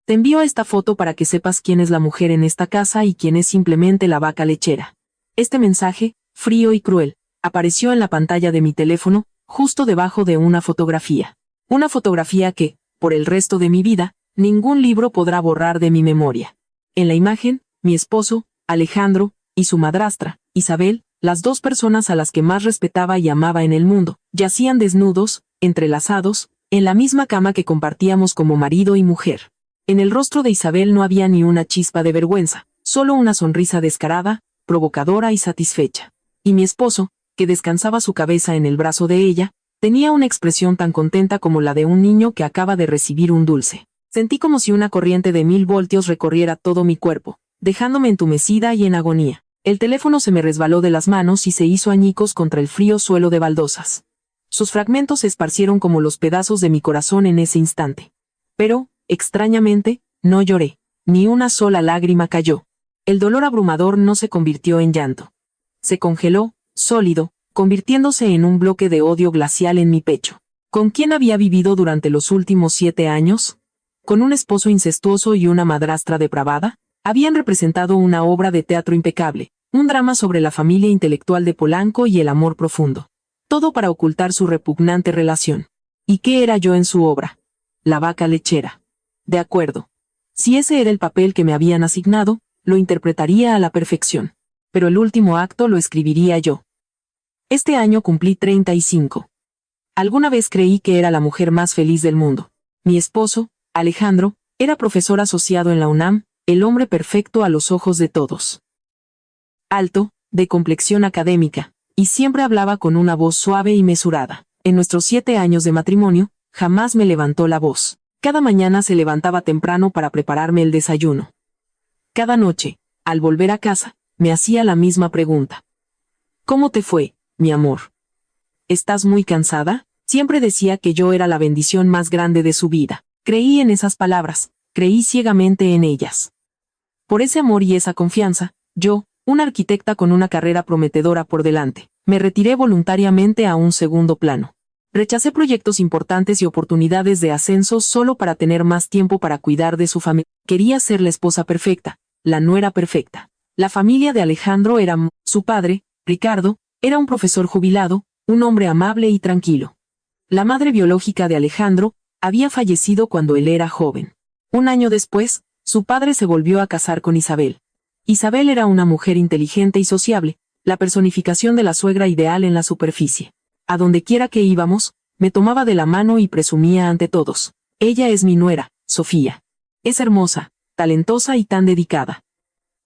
Te envío esta foto para que sepas quién es la mujer en esta casa y quién es simplemente la vaca lechera. Este mensaje, frío y cruel, apareció en la pantalla de mi teléfono, justo debajo de una fotografía. Una fotografía que, por el resto de mi vida, ningún libro podrá borrar de mi memoria. En la imagen, mi esposo, Alejandro, y su madrastra, Isabel, las dos personas a las que más respetaba y amaba en el mundo, yacían desnudos, entrelazados, en la misma cama que compartíamos como marido y mujer. En el rostro de Isabel no había ni una chispa de vergüenza, solo una sonrisa descarada, provocadora y satisfecha. Y mi esposo, que descansaba su cabeza en el brazo de ella, tenía una expresión tan contenta como la de un niño que acaba de recibir un dulce. Sentí como si una corriente de 1000 voltios recorriera todo mi cuerpo, dejándome entumecida y en agonía. El teléfono se me resbaló de las manos y se hizo añicos contra el frío suelo de baldosas. Sus fragmentos se esparcieron como los pedazos de mi corazón en ese instante. Pero, extrañamente, no lloré. Ni una sola lágrima cayó. El dolor abrumador no se convirtió en llanto. Se congeló, sólido, convirtiéndose en un bloque de odio glacial en mi pecho. ¿Con quién había vivido durante los últimos 7 años? ¿Con un esposo incestuoso y una madrastra depravada? Habían representado una obra de teatro impecable, un drama sobre la familia intelectual de Polanco y el amor profundo. Todo para ocultar su repugnante relación. ¿Y qué era yo en su obra? La vaca lechera. De acuerdo. Si ese era el papel que me habían asignado, lo interpretaría a la perfección. Pero el último acto lo escribiría yo. Este año cumplí 35. Alguna vez creí que era la mujer más feliz del mundo. Mi esposo, Alejandro, era profesor asociado en la UNAM, el hombre perfecto a los ojos de todos. Alto, de complexión académica, y siempre hablaba con una voz suave y mesurada. En nuestros 7 años de matrimonio, jamás me levantó la voz. Cada mañana se levantaba temprano para prepararme el desayuno. Cada noche, al volver a casa, me hacía la misma pregunta. ¿Cómo te fue, mi amor? ¿Estás muy cansada? Siempre decía que yo era la bendición más grande de su vida. Creí en esas palabras, creí ciegamente en ellas. Por ese amor y esa confianza, yo, una arquitecta con una carrera prometedora por delante, me retiré voluntariamente a un segundo plano. Rechacé proyectos importantes y oportunidades de ascenso solo para tener más tiempo para cuidar de su familia. Quería ser la esposa perfecta, la nuera perfecta. La familia de Alejandro era su padre, Ricardo, era un profesor jubilado, un hombre amable y tranquilo. La madre biológica de Alejandro había fallecido cuando él era joven. Un año después, su padre se volvió a casar con Isabel. Isabel era una mujer inteligente y sociable, la personificación de la suegra ideal en la superficie. A donde quiera que íbamos, me tomaba de la mano y presumía ante todos. Ella es mi nuera, Sofía. Es hermosa, talentosa y tan dedicada.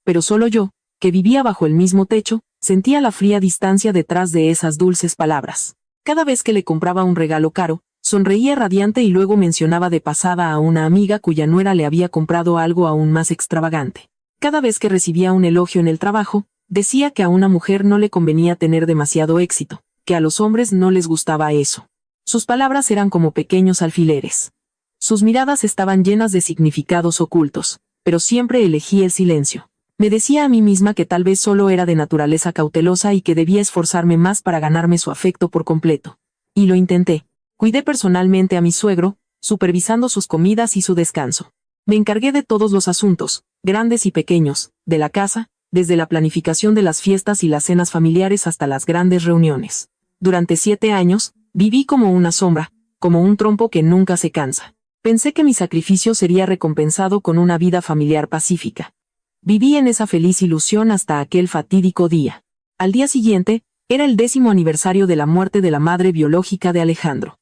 Pero solo yo, que vivía bajo el mismo techo, sentía la fría distancia detrás de esas dulces palabras. Cada vez que le compraba un regalo caro, sonreía radiante y luego mencionaba de pasada a una amiga cuya nuera le había comprado algo aún más extravagante. Cada vez que recibía un elogio en el trabajo, decía que a una mujer no le convenía tener demasiado éxito, que a los hombres no les gustaba eso. Sus palabras eran como pequeños alfileres. Sus miradas estaban llenas de significados ocultos, pero siempre elegí el silencio. Me decía a mí misma que tal vez solo era de naturaleza cautelosa y que debía esforzarme más para ganarme su afecto por completo. Y lo intenté. Cuidé personalmente a mi suegro, supervisando sus comidas y su descanso. Me encargué de todos los asuntos, grandes y pequeños, de la casa, desde la planificación de las fiestas y las cenas familiares hasta las grandes reuniones. Durante 7 años, viví como una sombra, como un trompo que nunca se cansa. Pensé que mi sacrificio sería recompensado con una vida familiar pacífica. Viví en esa feliz ilusión hasta aquel fatídico día. Al día siguiente, era el 10º aniversario de la muerte de la madre biológica de Alejandro.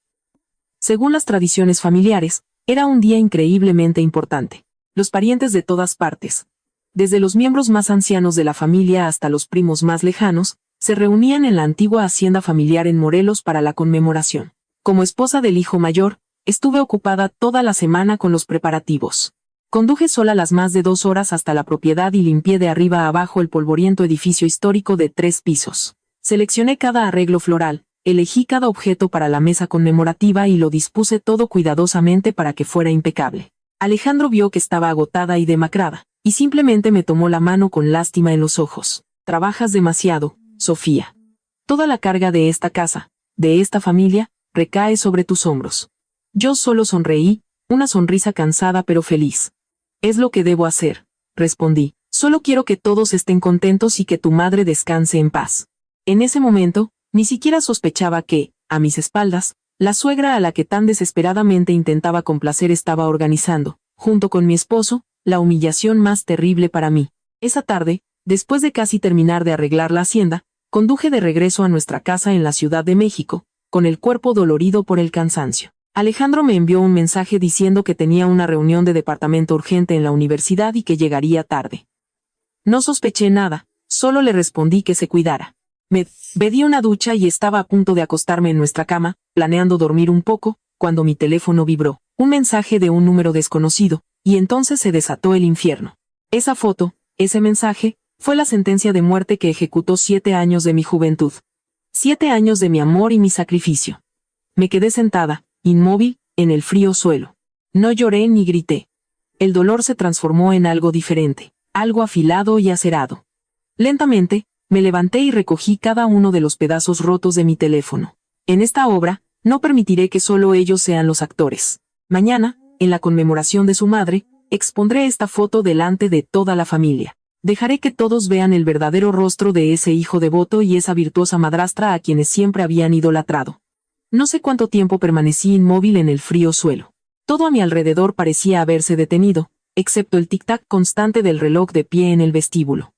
Según las tradiciones familiares, era un día increíblemente importante. Los parientes de todas partes, desde los miembros más ancianos de la familia hasta los primos más lejanos, se reunían en la antigua hacienda familiar en Morelos para la conmemoración. Como esposa del hijo mayor, estuve ocupada toda la semana con los preparativos. Conduje sola las más de 2 horas hasta la propiedad y limpié de arriba a abajo el polvoriento edificio histórico de 3 pisos. Seleccioné cada arreglo floral, elegí cada objeto para la mesa conmemorativa y lo dispuse todo cuidadosamente para que fuera impecable. Alejandro vio que estaba agotada y demacrada, y simplemente me tomó la mano con lástima en los ojos. Trabajas demasiado, Sofía. Toda la carga de esta casa, de esta familia, recae sobre tus hombros. Yo solo sonreí, una sonrisa cansada pero feliz. Es lo que debo hacer, respondí. Solo quiero que todos estén contentos y que tu madre descanse en paz. En ese momento, ni siquiera sospechaba que, a mis espaldas, la suegra a la que tan desesperadamente intentaba complacer estaba organizando, junto con mi esposo, la humillación más terrible para mí. Esa tarde, después de casi terminar de arreglar la hacienda, conduje de regreso a nuestra casa en la Ciudad de México, con el cuerpo dolorido por el cansancio. Alejandro me envió un mensaje diciendo que tenía una reunión de departamento urgente en la universidad y que llegaría tarde. No sospeché nada, solo le respondí que se cuidara. Me di una ducha y estaba a punto de acostarme en nuestra cama, planeando dormir un poco, cuando mi teléfono vibró, un mensaje de un número desconocido, y entonces se desató el infierno. Esa foto, ese mensaje, fue la sentencia de muerte que ejecutó 7 años de mi juventud. 7 años de mi amor y mi sacrificio. Me quedé sentada, inmóvil, en el frío suelo. No lloré ni grité. El dolor se transformó en algo diferente, algo afilado y acerado. Lentamente, me levanté y recogí cada uno de los pedazos rotos de mi teléfono. En esta obra, no permitiré que solo ellos sean los actores. Mañana, en la conmemoración de su madre, expondré esta foto delante de toda la familia. Dejaré que todos vean el verdadero rostro de ese hijo devoto y esa virtuosa madrastra a quienes siempre habían idolatrado. No sé cuánto tiempo permanecí inmóvil en el frío suelo. Todo a mi alrededor parecía haberse detenido, excepto el tic-tac constante del reloj de pie en el vestíbulo.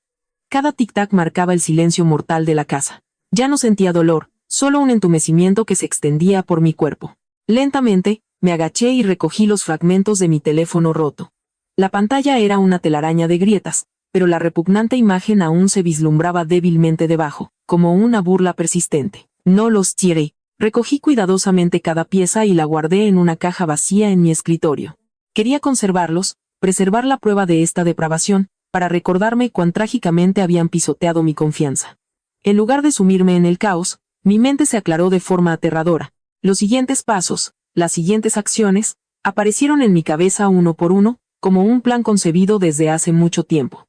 Cada tic-tac marcaba el silencio mortal de la casa. Ya no sentía dolor, solo un entumecimiento que se extendía por mi cuerpo. Lentamente, me agaché y recogí los fragmentos de mi teléfono roto. La pantalla era una telaraña de grietas, pero la repugnante imagen aún se vislumbraba débilmente debajo, como una burla persistente. No los tiré. Recogí cuidadosamente cada pieza y la guardé en una caja vacía en mi escritorio. Quería conservarlos, preservar la prueba de esta depravación, para recordarme cuán trágicamente habían pisoteado mi confianza. En lugar de sumirme en el caos, mi mente se aclaró de forma aterradora. Los siguientes pasos, las siguientes acciones, aparecieron en mi cabeza uno por uno, como un plan concebido desde hace mucho tiempo.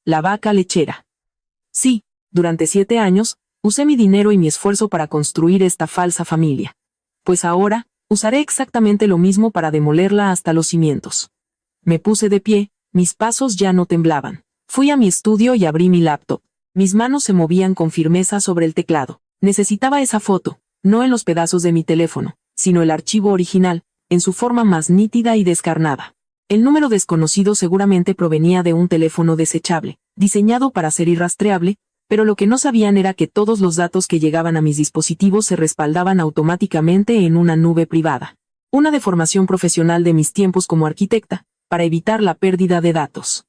La vaca lechera. Sí, durante 7 años, usé mi dinero y mi esfuerzo para construir esta falsa familia. Pues ahora, usaré exactamente lo mismo para demolerla hasta los cimientos. Me puse de pie, mis pasos ya no temblaban. Fui a mi estudio y abrí mi laptop. Mis manos se movían con firmeza sobre el teclado. Necesitaba esa foto, no en los pedazos de mi teléfono, sino el archivo original, en su forma más nítida y descarnada. El número desconocido seguramente provenía de un teléfono desechable, diseñado para ser irrastreable, pero lo que no sabían era que todos los datos que llegaban a mis dispositivos se respaldaban automáticamente en una nube privada. Una deformación profesional de mis tiempos como arquitecta, para evitar la pérdida de datos.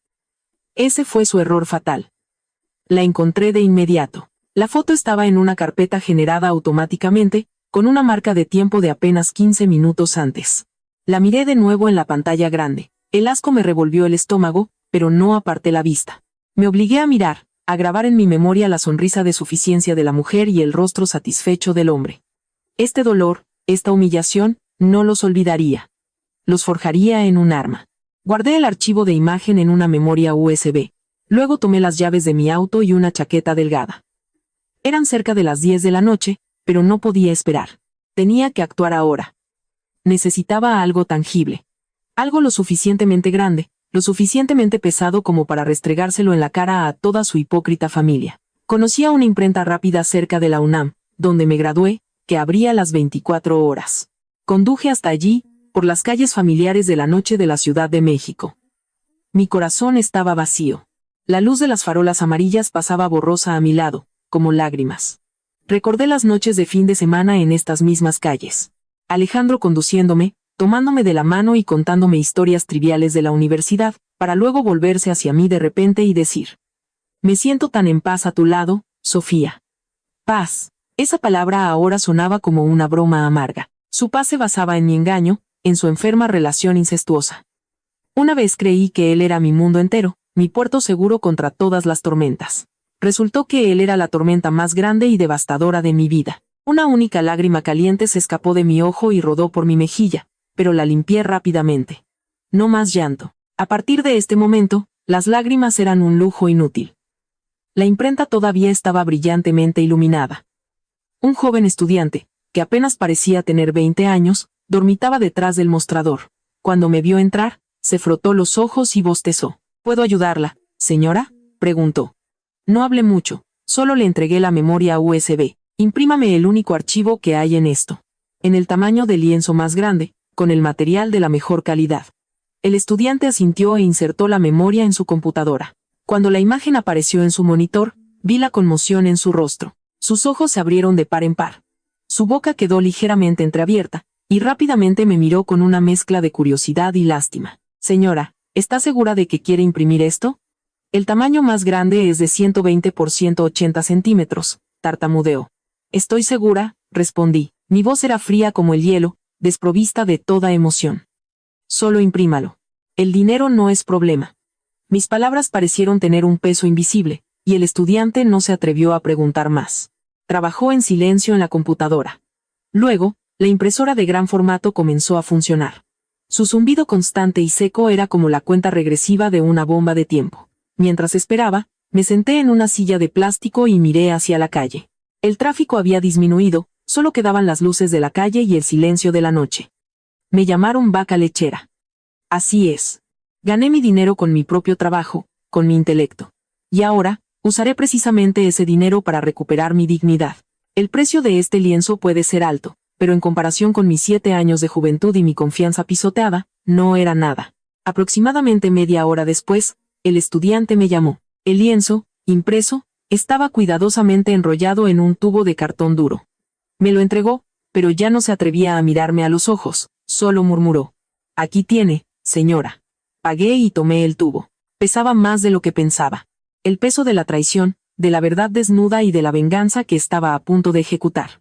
Ese fue su error fatal. La encontré de inmediato. La foto estaba en una carpeta generada automáticamente, con una marca de tiempo de apenas 15 minutos antes. La miré de nuevo en la pantalla grande. El asco me revolvió el estómago, pero no aparté la vista. Me obligué a mirar, a grabar en mi memoria la sonrisa de suficiencia de la mujer y el rostro satisfecho del hombre. Este dolor, esta humillación, no los olvidaría. Los forjaría en un arma. Guardé el archivo de imagen en una memoria USB. Luego tomé las llaves de mi auto y una chaqueta delgada. Eran cerca de las 10 de la noche, pero no podía esperar. Tenía que actuar ahora. Necesitaba algo tangible. Algo lo suficientemente grande, lo suficientemente pesado como para restregárselo en la cara a toda su hipócrita familia. Conocía una imprenta rápida cerca de la UNAM, donde me gradué, que abría las 24 horas. Conduje hasta allí, por las calles familiares de la noche de la Ciudad de México. Mi corazón estaba vacío. La luz de las farolas amarillas pasaba borrosa a mi lado, como lágrimas. Recordé las noches de fin de semana en estas mismas calles. Alejandro conduciéndome, tomándome de la mano y contándome historias triviales de la universidad, para luego volverse hacia mí de repente y decir: «Me siento tan en paz a tu lado, Sofía». Paz. Esa palabra ahora sonaba como una broma amarga. Su paz se basaba en mi engaño, en su enferma relación incestuosa. Una vez creí que él era mi mundo entero, mi puerto seguro contra todas las tormentas. Resultó que él era la tormenta más grande y devastadora de mi vida. Una única lágrima caliente se escapó de mi ojo y rodó por mi mejilla, pero la limpié rápidamente. No más llanto. A partir de este momento, las lágrimas eran un lujo inútil. La imprenta todavía estaba brillantemente iluminada. Un joven estudiante, que apenas parecía tener 20 años, dormitaba detrás del mostrador. Cuando me vio entrar, se frotó los ojos y bostezó. ¿Puedo ayudarla, señora?, preguntó. No hablé mucho, solo le entregué la memoria USB. Imprímame el único archivo que hay en esto. En el tamaño del lienzo más grande, con el material de la mejor calidad. El estudiante asintió e insertó la memoria en su computadora. Cuando la imagen apareció en su monitor, vi la conmoción en su rostro. Sus ojos se abrieron de par en par. Su boca quedó ligeramente entreabierta, y rápidamente me miró con una mezcla de curiosidad y lástima. Señora, ¿está segura de que quiere imprimir esto? El tamaño más grande es de 120 por 180 centímetros, tartamudeó. Estoy segura, respondí. Mi voz era fría como el hielo, desprovista de toda emoción. Solo imprímalo. El dinero no es problema. Mis palabras parecieron tener un peso invisible, y el estudiante no se atrevió a preguntar más. Trabajó en silencio en la computadora. Luego, la impresora de gran formato comenzó a funcionar. Su zumbido constante y seco era como la cuenta regresiva de una bomba de tiempo. Mientras esperaba, me senté en una silla de plástico y miré hacia la calle. El tráfico había disminuido, solo quedaban las luces de la calle y el silencio de la noche. Me llamaron vaca lechera. Así es. Gané mi dinero con mi propio trabajo, con mi intelecto. Y ahora, usaré precisamente ese dinero para recuperar mi dignidad. El precio de este lienzo puede ser alto, pero en comparación con mis 7 años de juventud y mi confianza pisoteada, no era nada. Aproximadamente media hora después, el estudiante me llamó. El lienzo, impreso, estaba cuidadosamente enrollado en un tubo de cartón duro. Me lo entregó, pero ya no se atrevía a mirarme a los ojos, solo murmuró. Aquí tiene, señora. Pagué y tomé el tubo. Pesaba más de lo que pensaba. El peso de la traición, de la verdad desnuda y de la venganza que estaba a punto de ejecutar.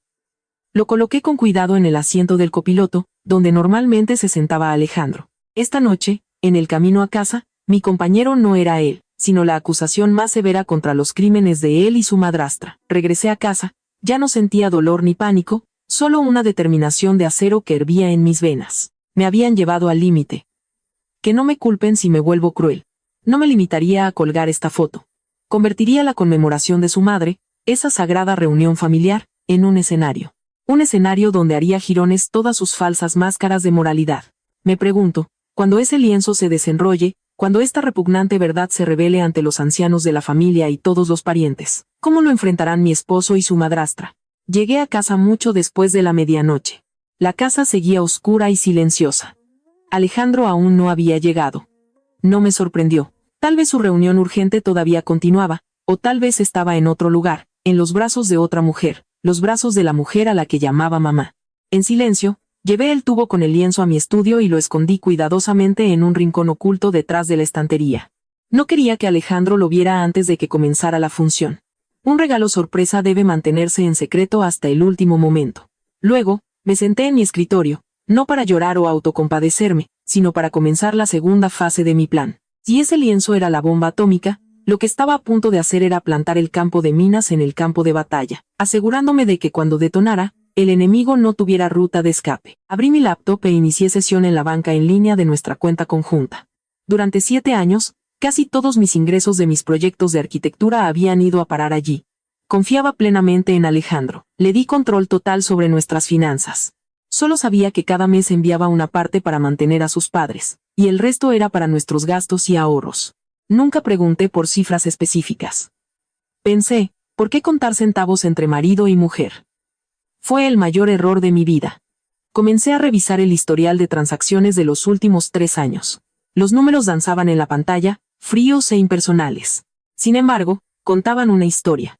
Lo coloqué con cuidado en el asiento del copiloto, donde normalmente se sentaba Alejandro. Esta noche, en el camino a casa, mi compañero no era él, sino la acusación más severa contra los crímenes de él y su madrastra. Regresé a casa, ya no sentía dolor ni pánico, solo una determinación de acero que hervía en mis venas. Me habían llevado al límite. Que no me culpen si me vuelvo cruel. No me limitaría a colgar esta foto. Convertiría la conmemoración de su madre, esa sagrada reunión familiar, en un escenario. Un escenario donde haría jirones todas sus falsas máscaras de moralidad. Me pregunto, cuando ese lienzo se desenrolle, cuando esta repugnante verdad se revele ante los ancianos de la familia y todos los parientes, ¿cómo lo enfrentarán mi esposo y su madrastra? Llegué a casa mucho después de la medianoche. La casa seguía oscura y silenciosa. Alejandro aún no había llegado. No me sorprendió. Tal vez su reunión urgente todavía continuaba, o tal vez estaba en otro lugar, en los brazos de otra mujer, los brazos de la mujer a la que llamaba mamá. En silencio, llevé el tubo con el lienzo a mi estudio y lo escondí cuidadosamente en un rincón oculto detrás de la estantería. No quería que Alejandro lo viera antes de que comenzara la función. Un regalo sorpresa debe mantenerse en secreto hasta el último momento. Luego, me senté en mi escritorio, no para llorar o autocompadecerme, sino para comenzar la segunda fase de mi plan. Si ese lienzo era la bomba atómica, lo que estaba a punto de hacer era plantar el campo de minas en el campo de batalla, asegurándome de que cuando detonara, el enemigo no tuviera ruta de escape. Abrí mi laptop e inicié sesión en la banca en línea de nuestra cuenta conjunta. Durante 7 años, casi todos mis ingresos de mis proyectos de arquitectura habían ido a parar allí. Confiaba plenamente en Alejandro. Le di control total sobre nuestras finanzas. Solo sabía que cada mes enviaba una parte para mantener a sus padres, y el resto era para nuestros gastos y ahorros. Nunca pregunté por cifras específicas. Pensé, ¿por qué contar centavos entre marido y mujer? Fue el mayor error de mi vida. Comencé a revisar el historial de transacciones de los últimos 3 años. Los números danzaban en la pantalla, fríos e impersonales. Sin embargo, contaban una historia.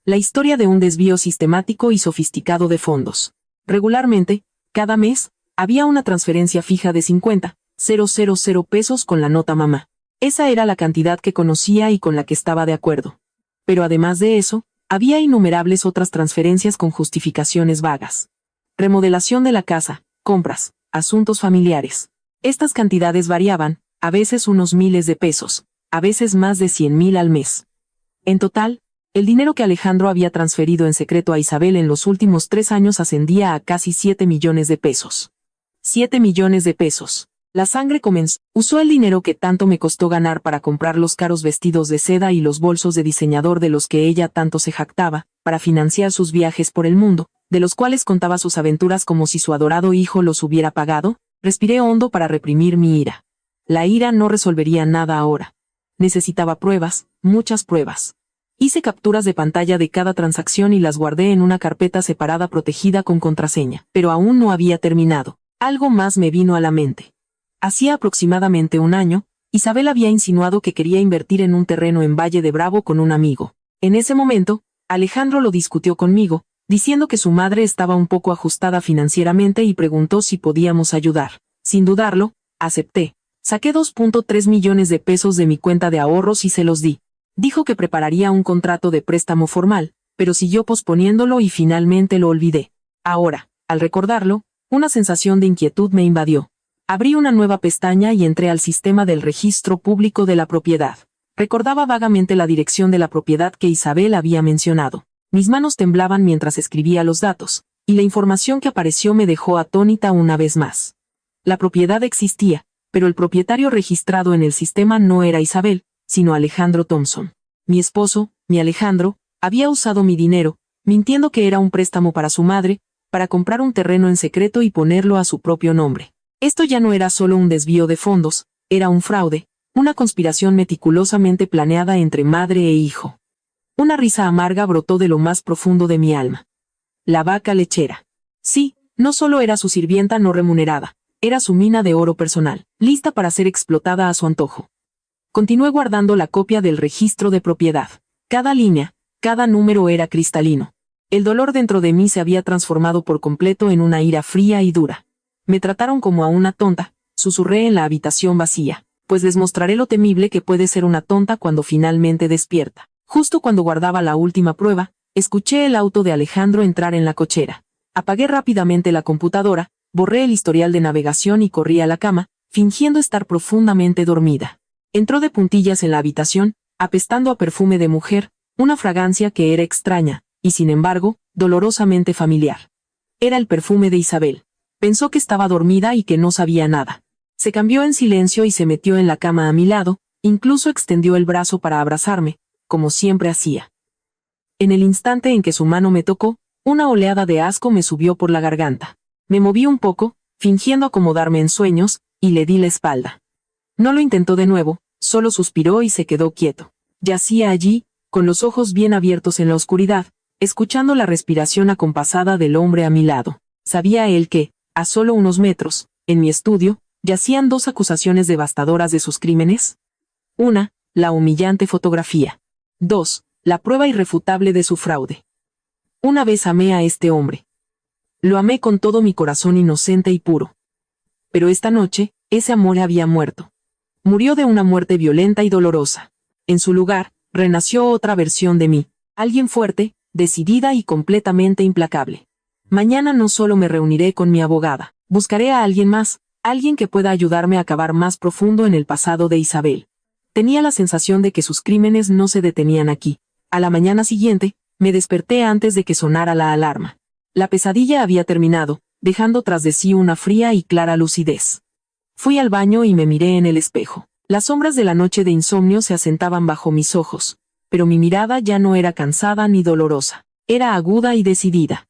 La historia de un desvío sistemático y sofisticado de fondos. Regularmente, cada mes, había una transferencia fija de 50,000 pesos con la nota mamá. Esa era la cantidad que conocía y con la que estaba de acuerdo. Pero además de eso, había innumerables otras transferencias con justificaciones vagas. Remodelación de la casa, compras, asuntos familiares. Estas cantidades variaban, a veces unos miles de pesos, a veces más de 100,000 al mes. En total, el dinero que Alejandro había transferido en secreto a Isabel en los últimos 3 años ascendía a casi 7 millones de pesos. 7 millones de pesos. La sangre comenzó. Usó el dinero que tanto me costó ganar para comprar los caros vestidos de seda y los bolsos de diseñador de los que ella tanto se jactaba, para financiar sus viajes por el mundo, de los cuales contaba sus aventuras como si su adorado hijo los hubiera pagado. Respiré hondo para reprimir mi ira. La ira no resolvería nada ahora. Necesitaba pruebas, muchas pruebas. Hice capturas de pantalla de cada transacción y las guardé en una carpeta separada protegida con contraseña. Pero aún no había terminado. Algo más me vino a la mente. Hacía aproximadamente un año, Isabel había insinuado que quería invertir en un terreno en Valle de Bravo con un amigo. En ese momento, Alejandro lo discutió conmigo, diciendo que su madre estaba un poco ajustada financieramente y preguntó si podíamos ayudar. Sin dudarlo, acepté. Saqué 2.3 millones de pesos de mi cuenta de ahorros y se los di. Dijo que prepararía un contrato de préstamo formal, pero siguió posponiéndolo y finalmente lo olvidé. Ahora, al recordarlo, una sensación de inquietud me invadió. Abrí una nueva pestaña y entré al sistema del registro público de la propiedad. Recordaba vagamente la dirección de la propiedad que Isabel había mencionado. Mis manos temblaban mientras escribía los datos, y la información que apareció me dejó atónita una vez más. La propiedad existía, pero el propietario registrado en el sistema no era Isabel, sino Alejandro Thompson. Mi esposo, mi Alejandro, había usado mi dinero, mintiendo que era un préstamo para su madre, para comprar un terreno en secreto y ponerlo a su propio nombre. Esto ya no era solo un desvío de fondos, era un fraude, una conspiración meticulosamente planeada entre madre e hijo. Una risa amarga brotó de lo más profundo de mi alma. La vaca lechera. Sí, no solo era su sirvienta no remunerada, era su mina de oro personal, lista para ser explotada a su antojo. Continué guardando la copia del registro de propiedad. Cada línea, cada número era cristalino. El dolor dentro de mí se había transformado por completo en una ira fría y dura. Me trataron como a una tonta, susurré en la habitación vacía, pues les mostraré lo temible que puede ser una tonta cuando finalmente despierta. Justo cuando guardaba la última prueba, escuché el auto de Alejandro entrar en la cochera. Apagué rápidamente la computadora, borré el historial de navegación y corrí a la cama, fingiendo estar profundamente dormida. Entró de puntillas en la habitación, apestando a perfume de mujer, una fragancia que era extraña, y sin embargo, dolorosamente familiar. Era el perfume de Isabel. Pensó que estaba dormida y que no sabía nada. Se cambió en silencio y se metió en la cama a mi lado, incluso extendió el brazo para abrazarme, como siempre hacía. En el instante en que su mano me tocó, una oleada de asco me subió por la garganta. Me moví un poco, fingiendo acomodarme en sueños, y le di la espalda. No lo intentó de nuevo, solo suspiró y se quedó quieto. Yacía allí, con los ojos bien abiertos en la oscuridad, escuchando la respiración acompasada del hombre a mi lado. Sabía él que, a solo unos metros, en mi estudio, yacían dos acusaciones devastadoras de sus crímenes. Una, la humillante fotografía. 2, la prueba irrefutable de su fraude. Una vez amé a este hombre. Lo amé con todo mi corazón inocente y puro. Pero esta noche, ese amor había muerto. Murió de una muerte violenta y dolorosa. En su lugar, renació otra versión de mí, alguien fuerte, decidida y completamente implacable. Mañana no solo me reuniré con mi abogada, buscaré a alguien más, alguien que pueda ayudarme a cavar más profundo en el pasado de Isabel. Tenía la sensación de que sus crímenes no se detenían aquí. A la mañana siguiente, me desperté antes de que sonara la alarma. La pesadilla había terminado, dejando tras de sí una fría y clara lucidez. Fui al baño y me miré en el espejo. Las sombras de la noche de insomnio se asentaban bajo mis ojos, pero mi mirada ya no era cansada ni dolorosa, era aguda y decidida.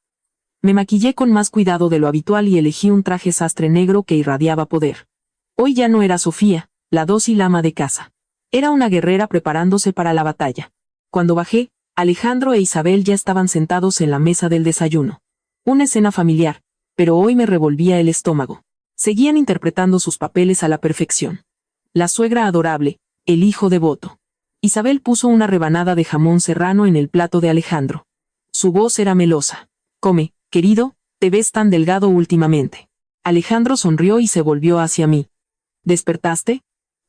Me maquillé con más cuidado de lo habitual y elegí un traje sastre negro que irradiaba poder. Hoy ya no era Sofía, la dócil ama de casa. Era una guerrera preparándose para la batalla. Cuando bajé, Alejandro e Isabel ya estaban sentados en la mesa del desayuno. Una escena familiar, pero hoy me revolvía el estómago. Seguían interpretando sus papeles a la perfección. La suegra adorable, el hijo devoto. Isabel puso una rebanada de jamón serrano en el plato de Alejandro. Su voz era melosa. Come, querido, te ves tan delgado últimamente. Alejandro sonrió y se volvió hacia mí. ¿Despertaste?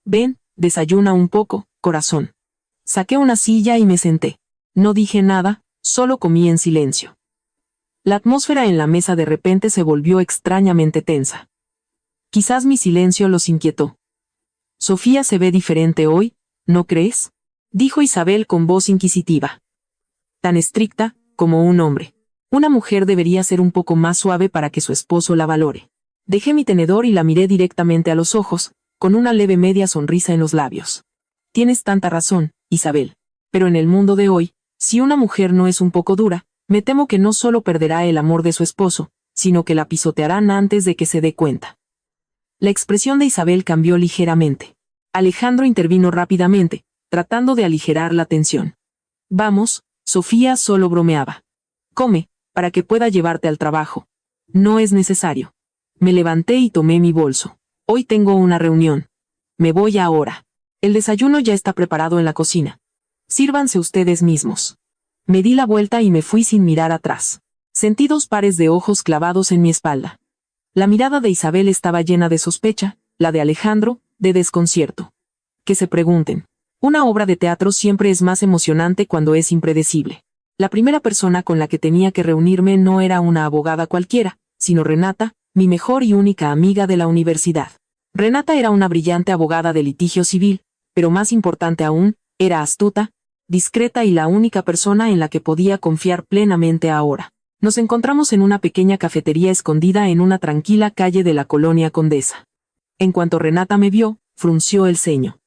Ven, desayuna un poco, corazón. Saqué una silla y me senté. No dije nada, solo comí en silencio. La atmósfera en la mesa de repente se volvió extrañamente tensa. Quizás mi silencio los inquietó. Sofía se ve diferente hoy, ¿no crees? Dijo Isabel con voz inquisitiva. Tan estricta, como un hombre. Una mujer debería ser un poco más suave para que su esposo la valore. Dejé mi tenedor y la miré directamente a los ojos, con una leve media sonrisa en los labios. Tienes tanta razón, Isabel. Pero en el mundo de hoy, si una mujer no es un poco dura, me temo que no solo perderá el amor de su esposo, sino que la pisotearán antes de que se dé cuenta. La expresión de Isabel cambió ligeramente. Alejandro intervino rápidamente, tratando de aligerar la tensión. Vamos, Sofía solo bromeaba. Come, para que pueda llevarte al trabajo. No es necesario. Me levanté y tomé mi bolso. Hoy tengo una reunión. Me voy ahora. El desayuno ya está preparado en la cocina. Sírvanse ustedes mismos. Me di la vuelta y me fui sin mirar atrás. Sentí 2 pares de ojos clavados en mi espalda. La mirada de Isabel estaba llena de sospecha, la de Alejandro, de desconcierto. Que se pregunten. Una obra de teatro siempre es más emocionante cuando es impredecible. La primera persona con la que tenía que reunirme no era una abogada cualquiera, sino Renata, mi mejor y única amiga de la universidad. Renata era una brillante abogada de litigio civil, pero más importante aún, era astuta, discreta y la única persona en la que podía confiar plenamente ahora. Nos encontramos en una pequeña cafetería escondida en una tranquila calle de la colonia Condesa. En cuanto Renata me vio, frunció el ceño.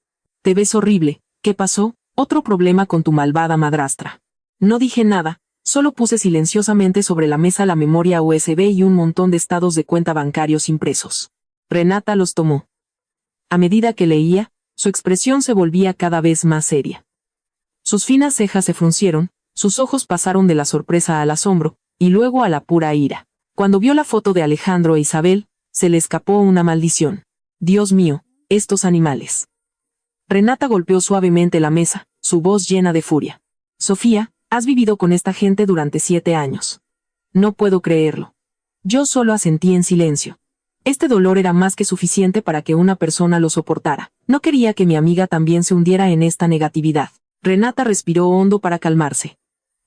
«Te ves horrible, ¿qué pasó? ¿Otro problema con tu malvada madrastra?» No dije nada, solo puse silenciosamente sobre la mesa la memoria USB y un montón de estados de cuenta bancarios impresos. Renata los tomó. A medida que leía, su expresión se volvía cada vez más seria. Sus finas cejas se fruncieron, sus ojos pasaron de la sorpresa al asombro, y luego a la pura ira. Cuando vio la foto de Alejandro e Isabel, se le escapó una maldición. «Dios mío, estos animales». Renata golpeó suavemente la mesa, su voz llena de furia. «Sofía, has vivido con esta gente durante 7 años. No puedo creerlo». Yo solo asentí en silencio. Este dolor era más que suficiente para que una persona lo soportara. No quería que mi amiga también se hundiera en esta negatividad. Renata respiró hondo para calmarse.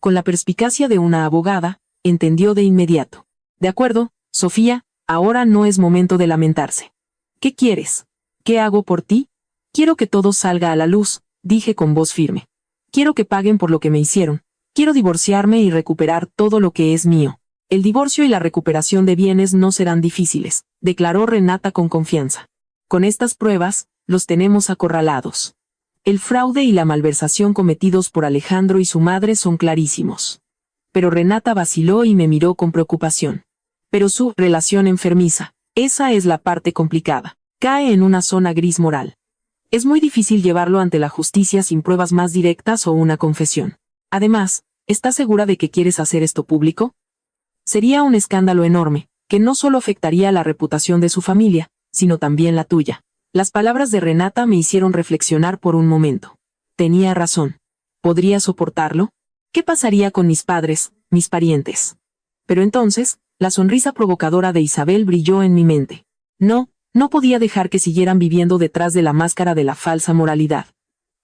Con la perspicacia de una abogada, entendió de inmediato. «De acuerdo, Sofía, ahora no es momento de lamentarse. ¿Qué quieres? ¿Qué hago por ti? Quiero que todo salga a la luz», dije con voz firme. «Quiero que paguen por lo que me hicieron. Quiero divorciarme y recuperar todo lo que es mío». «El divorcio y la recuperación de bienes no serán difíciles», declaró Renata con confianza. «Con estas pruebas, los tenemos acorralados. El fraude y la malversación cometidos por Alejandro y su madre son clarísimos». Pero Renata vaciló y me miró con preocupación. «Pero su relación enfermiza, esa es la parte complicada. Cae en una zona gris moral. Es muy difícil llevarlo ante la justicia sin pruebas más directas o una confesión. Además, ¿estás segura de que quieres hacer esto público? Sería un escándalo enorme, que no solo afectaría la reputación de su familia, sino también la tuya». Las palabras de Renata me hicieron reflexionar por un momento. Tenía razón. ¿Podría soportarlo? ¿Qué pasaría con mis padres, mis parientes? Pero entonces, la sonrisa provocadora de Isabel brilló en mi mente. No podía dejar que siguieran viviendo detrás de la máscara de la falsa moralidad.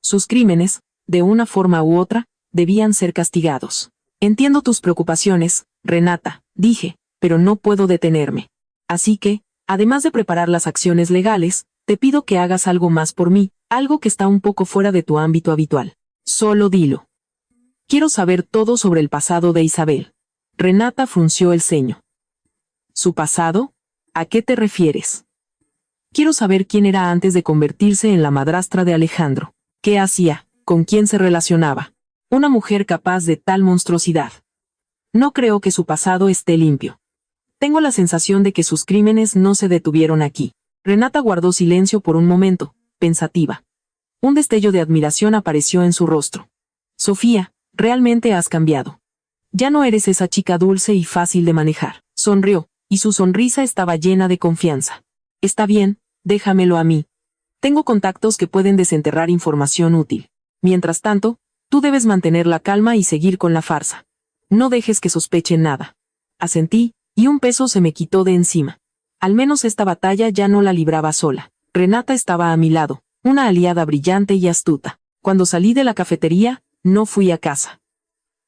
Sus crímenes, de una forma u otra, debían ser castigados. «Entiendo tus preocupaciones, Renata», dije, «pero no puedo detenerme. Así que, además de preparar las acciones legales, te pido que hagas algo más por mí, algo que está un poco fuera de tu ámbito habitual. Solo dilo». «Quiero saber todo sobre el pasado de Isabel». Renata frunció el ceño. «¿Su pasado? ¿A qué te refieres?» «Quiero saber quién era antes de convertirse en la madrastra de Alejandro. ¿Qué hacía? ¿Con quién se relacionaba? Una mujer capaz de tal monstruosidad. No creo que su pasado esté limpio. Tengo la sensación de que sus crímenes no se detuvieron aquí». Renata guardó silencio por un momento, pensativa. Un destello de admiración apareció en su rostro. «Sofía, realmente has cambiado. Ya no eres esa chica dulce y fácil de manejar». Sonrió, y su sonrisa estaba llena de confianza. «Está bien, déjamelo a mí. Tengo contactos que pueden desenterrar información útil. Mientras tanto, tú debes mantener la calma y seguir con la farsa. No dejes que sospechen nada». Asentí, y un peso se me quitó de encima. Al menos esta batalla ya no la libraba sola. Renata estaba a mi lado, una aliada brillante y astuta. Cuando salí de la cafetería, no fui a casa.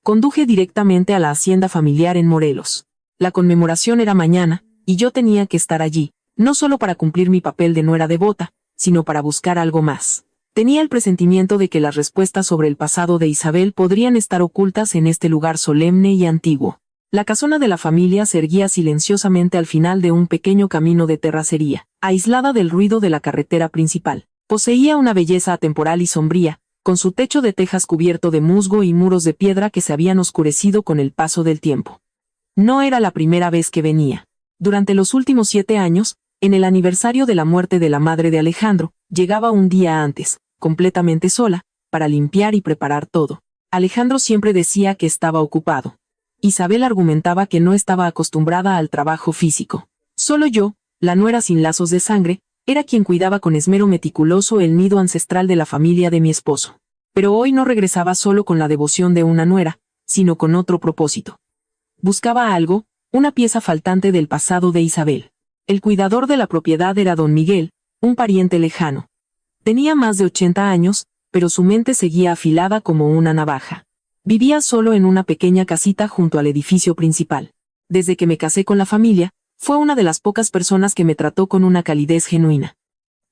Conduje directamente a la hacienda familiar en Morelos. La conmemoración era mañana, y yo tenía que estar allí, no solo para cumplir mi papel de nuera devota, sino para buscar algo más. Tenía el presentimiento de que las respuestas sobre el pasado de Isabel podrían estar ocultas en este lugar solemne y antiguo. La casona de la familia se erguía silenciosamente al final de un pequeño camino de terracería, aislada del ruido de la carretera principal. Poseía una belleza atemporal y sombría, con su techo de tejas cubierto de musgo y muros de piedra que se habían oscurecido con el paso del tiempo. No era la primera vez que venía. Durante los últimos 7 años, En el aniversario de la muerte de la madre de Alejandro, llegaba un día antes, completamente sola, para limpiar y preparar todo. Alejandro siempre decía que estaba ocupado. Isabel argumentaba que no estaba acostumbrada al trabajo físico. Solo yo, la nuera sin lazos de sangre, era quien cuidaba con esmero meticuloso el nido ancestral de la familia de mi esposo. Pero hoy no regresaba solo con la devoción de una nuera, sino con otro propósito. Buscaba algo, una pieza faltante del pasado de Isabel. El cuidador de la propiedad era don Miguel, un pariente lejano. Tenía más de 80 años, pero su mente seguía afilada como una navaja. Vivía solo en una pequeña casita junto al edificio principal. Desde que me casé con la familia, fue una de las pocas personas que me trató con una calidez genuina.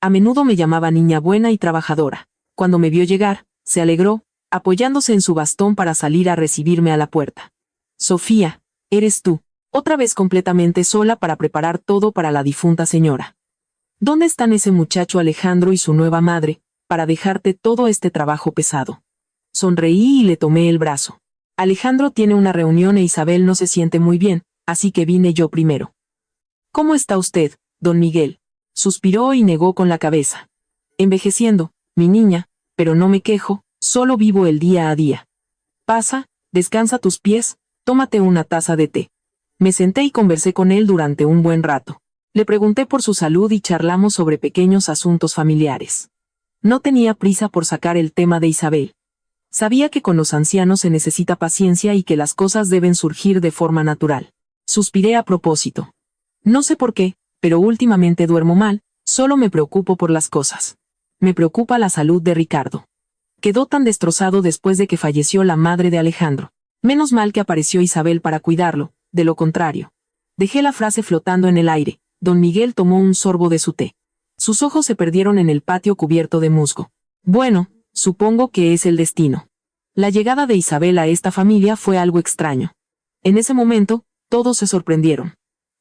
A menudo me llamaba niña buena y trabajadora. Cuando me vio llegar, se alegró, apoyándose en su bastón para salir a recibirme a la puerta. Sofía, eres tú, otra vez completamente sola para preparar todo para la difunta señora. ¿Dónde están ese muchacho Alejandro y su nueva madre, para dejarte todo este trabajo pesado? Sonreí y le tomé el brazo. Alejandro tiene una reunión e Isabel no se siente muy bien, así que vine yo primero. ¿Cómo está usted, don Miguel? Suspiró y negó con la cabeza. Envejeciendo, mi niña, pero no me quejo, solo vivo el día a día. Pasa, descansa tus pies, tómate una taza de té. Me senté y conversé con él durante un buen rato. Le pregunté por su salud y charlamos sobre pequeños asuntos familiares. No tenía prisa por sacar el tema de Isabel. Sabía que con los ancianos se necesita paciencia y que las cosas deben surgir de forma natural. Suspiré a propósito. No sé por qué, pero últimamente duermo mal, solo me preocupo por las cosas. Me preocupa la salud de Ricardo. Quedó tan destrozado después de que falleció la madre de Alejandro. Menos mal que apareció Isabel para cuidarlo, de lo contrario. Dejé la frase flotando en el aire. Don Miguel tomó un sorbo de su té. Sus ojos se perdieron en el patio cubierto de musgo. Bueno, supongo que es el destino. La llegada de Isabel a esta familia fue algo extraño. En ese momento, todos se sorprendieron.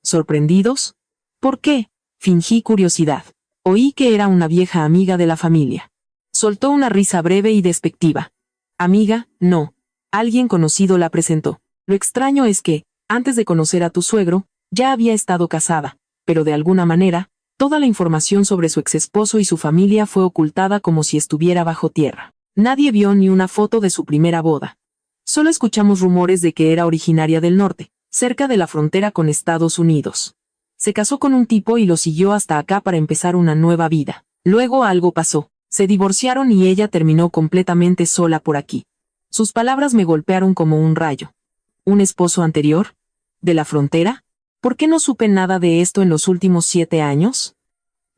¿Sorprendidos? ¿Por qué? Fingí curiosidad. Oí que era una vieja amiga de la familia. Soltó una risa breve y despectiva. Amiga, no. Alguien conocido la presentó. Lo extraño es que, antes de conocer a tu suegro, ya había estado casada, pero de alguna manera, toda la información sobre su exesposo y su familia fue ocultada como si estuviera bajo tierra. Nadie vio ni una foto de su primera boda. Solo escuchamos rumores de que era originaria del norte, cerca de la frontera con Estados Unidos. Se casó con un tipo y lo siguió hasta acá para empezar una nueva vida. Luego algo pasó. Se divorciaron y ella terminó completamente sola por aquí. Sus palabras me golpearon como un rayo. ¿Un esposo anterior? ¿De la frontera? ¿Por qué no supe nada de esto en los últimos 7 años?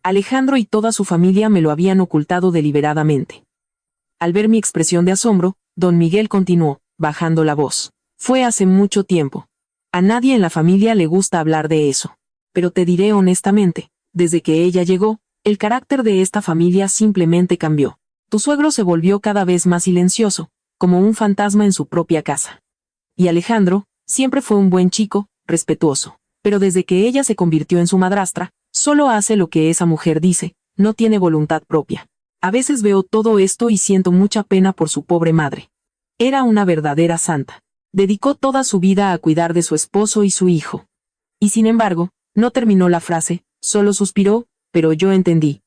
Alejandro y toda su familia me lo habían ocultado deliberadamente. Al ver mi expresión de asombro, don Miguel continuó, bajando la voz. Fue hace mucho tiempo. A nadie en la familia le gusta hablar de eso. Pero te diré honestamente, desde que ella llegó, el carácter de esta familia simplemente cambió. Tu suegro se volvió cada vez más silencioso, como un fantasma en su propia casa. Y Alejandro, siempre fue un buen chico, respetuoso. Pero desde que ella se convirtió en su madrastra, solo hace lo que esa mujer dice, no tiene voluntad propia. A veces veo todo esto y siento mucha pena por su pobre madre. Era una verdadera santa. Dedicó toda su vida a cuidar de su esposo y su hijo. Y sin embargo, no terminó la frase, solo suspiró, pero yo entendí.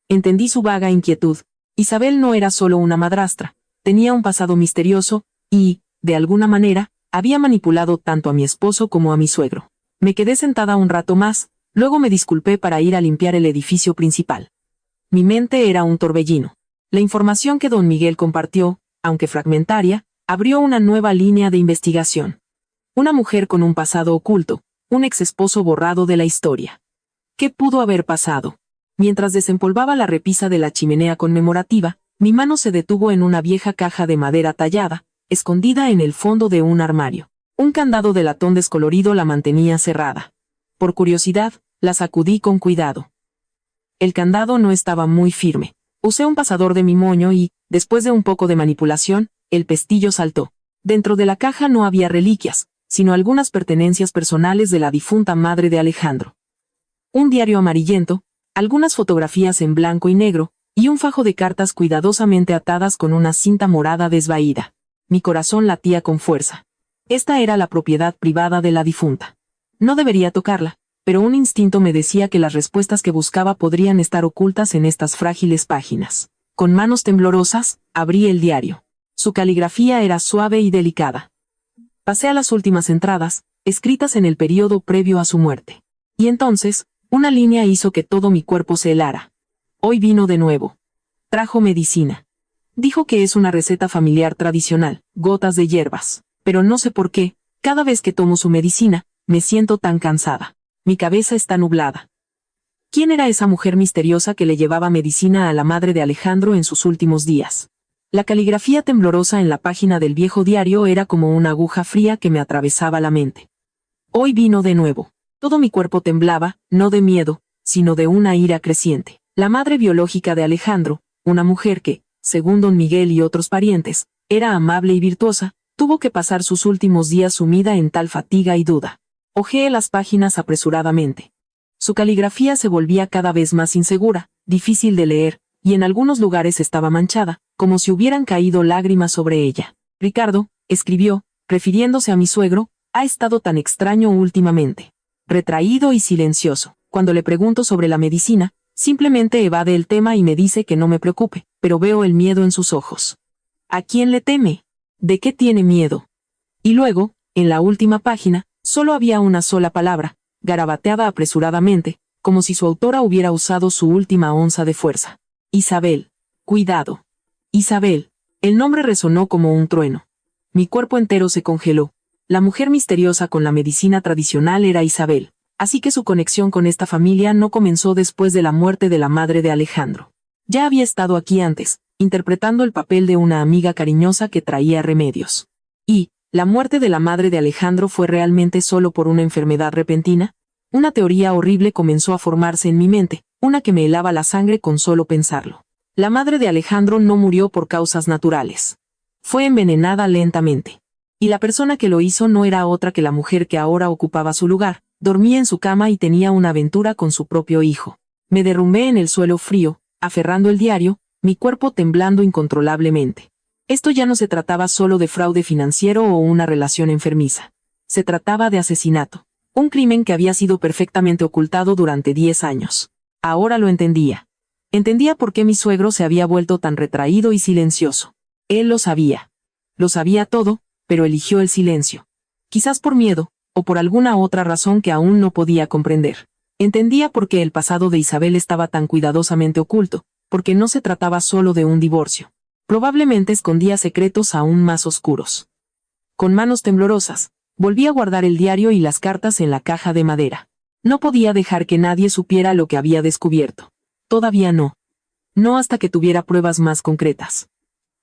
Entendí su vaga inquietud. Isabel no era solo una madrastra, tenía un pasado misterioso, y, de alguna manera, había manipulado tanto a mi esposo como a mi suegro. Me quedé sentada un rato más, luego me disculpé para ir a limpiar el edificio principal. Mi mente era un torbellino. La información que don Miguel compartió, aunque fragmentaria, abrió una nueva línea de investigación. Una mujer con un pasado oculto, un exesposo borrado de la historia. ¿Qué pudo haber pasado? Mientras desempolvaba la repisa de la chimenea conmemorativa, mi mano se detuvo en una vieja caja de madera tallada, escondida en el fondo de un armario. Un candado de latón descolorido la mantenía cerrada. Por curiosidad, la sacudí con cuidado. El candado no estaba muy firme. Usé un pasador de mi moño y, después de un poco de manipulación, el pestillo saltó. Dentro de la caja no había reliquias, sino algunas pertenencias personales de la difunta madre de Alejandro. Un diario amarillento, algunas fotografías en blanco y negro, y un fajo de cartas cuidadosamente atadas con una cinta morada desvaída. Mi corazón latía con fuerza. Esta era la propiedad privada de la difunta. No debería tocarla, pero un instinto me decía que las respuestas que buscaba podrían estar ocultas en estas frágiles páginas. Con manos temblorosas, abrí el diario. Su caligrafía era suave y delicada. Pasé a las últimas entradas, escritas en el periodo previo a su muerte. Y entonces, una línea hizo que todo mi cuerpo se helara. Hoy vino de nuevo. Trajo medicina. Dijo que es una receta familiar tradicional, gotas de hierbas. Pero no sé por qué, cada vez que tomo su medicina, me siento tan cansada. Mi cabeza está nublada. ¿Quién era esa mujer misteriosa que le llevaba medicina a la madre de Alejandro en sus últimos días? La caligrafía temblorosa en la página del viejo diario era como una aguja fría que me atravesaba la mente. Hoy vino de nuevo. Todo mi cuerpo temblaba, no de miedo, sino de una ira creciente. La madre biológica de Alejandro, una mujer que, según don Miguel y otros parientes, era amable y virtuosa, tuvo que pasar sus últimos días sumida en tal fatiga y duda. Hojeé las páginas apresuradamente. Su caligrafía se volvía cada vez más insegura, difícil de leer, y en algunos lugares estaba manchada, como si hubieran caído lágrimas sobre ella. Ricardo, escribió, refiriéndose a mi suegro, ha estado tan extraño últimamente. Retraído y silencioso. Cuando le pregunto sobre la medicina, simplemente evade el tema y me dice que no me preocupe, pero veo el miedo en sus ojos. ¿A quién le teme? ¿De qué tiene miedo? Y luego, en la última página, solo había una sola palabra, garabateada apresuradamente, como si su autora hubiera usado su última onza de fuerza. Isabel. Cuidado. Isabel. El nombre resonó como un trueno. Mi cuerpo entero se congeló. La mujer misteriosa con la medicina tradicional era Isabel, así que su conexión con esta familia no comenzó después de la muerte de la madre de Alejandro. Ya había estado aquí antes, interpretando el papel de una amiga cariñosa que traía remedios. Y, ¿la muerte de la madre de Alejandro fue realmente solo por una enfermedad repentina? Una teoría horrible comenzó a formarse en mi mente, una que me helaba la sangre con solo pensarlo. La madre de Alejandro no murió por causas naturales. Fue envenenada lentamente. Y la persona que lo hizo no era otra que la mujer que ahora ocupaba su lugar, dormía en su cama y tenía una aventura con su propio hijo. Me derrumbé en el suelo frío, aferrando el diario, mi cuerpo temblando incontrolablemente. Esto ya no se trataba solo de fraude financiero o una relación enfermiza. Se trataba de asesinato. Un crimen que había sido perfectamente ocultado durante 10 años. Ahora lo entendía. Entendía por qué mi suegro se había vuelto tan retraído y silencioso. Él lo sabía. Lo sabía todo, pero eligió el silencio. Quizás por miedo, o por alguna otra razón que aún no podía comprender. Entendía por qué el pasado de Isabel estaba tan cuidadosamente oculto, porque no se trataba solo de un divorcio. Probablemente escondía secretos aún más oscuros. Con manos temblorosas, volví a guardar el diario y las cartas en la caja de madera. No podía dejar que nadie supiera lo que había descubierto. Todavía no. No hasta que tuviera pruebas más concretas.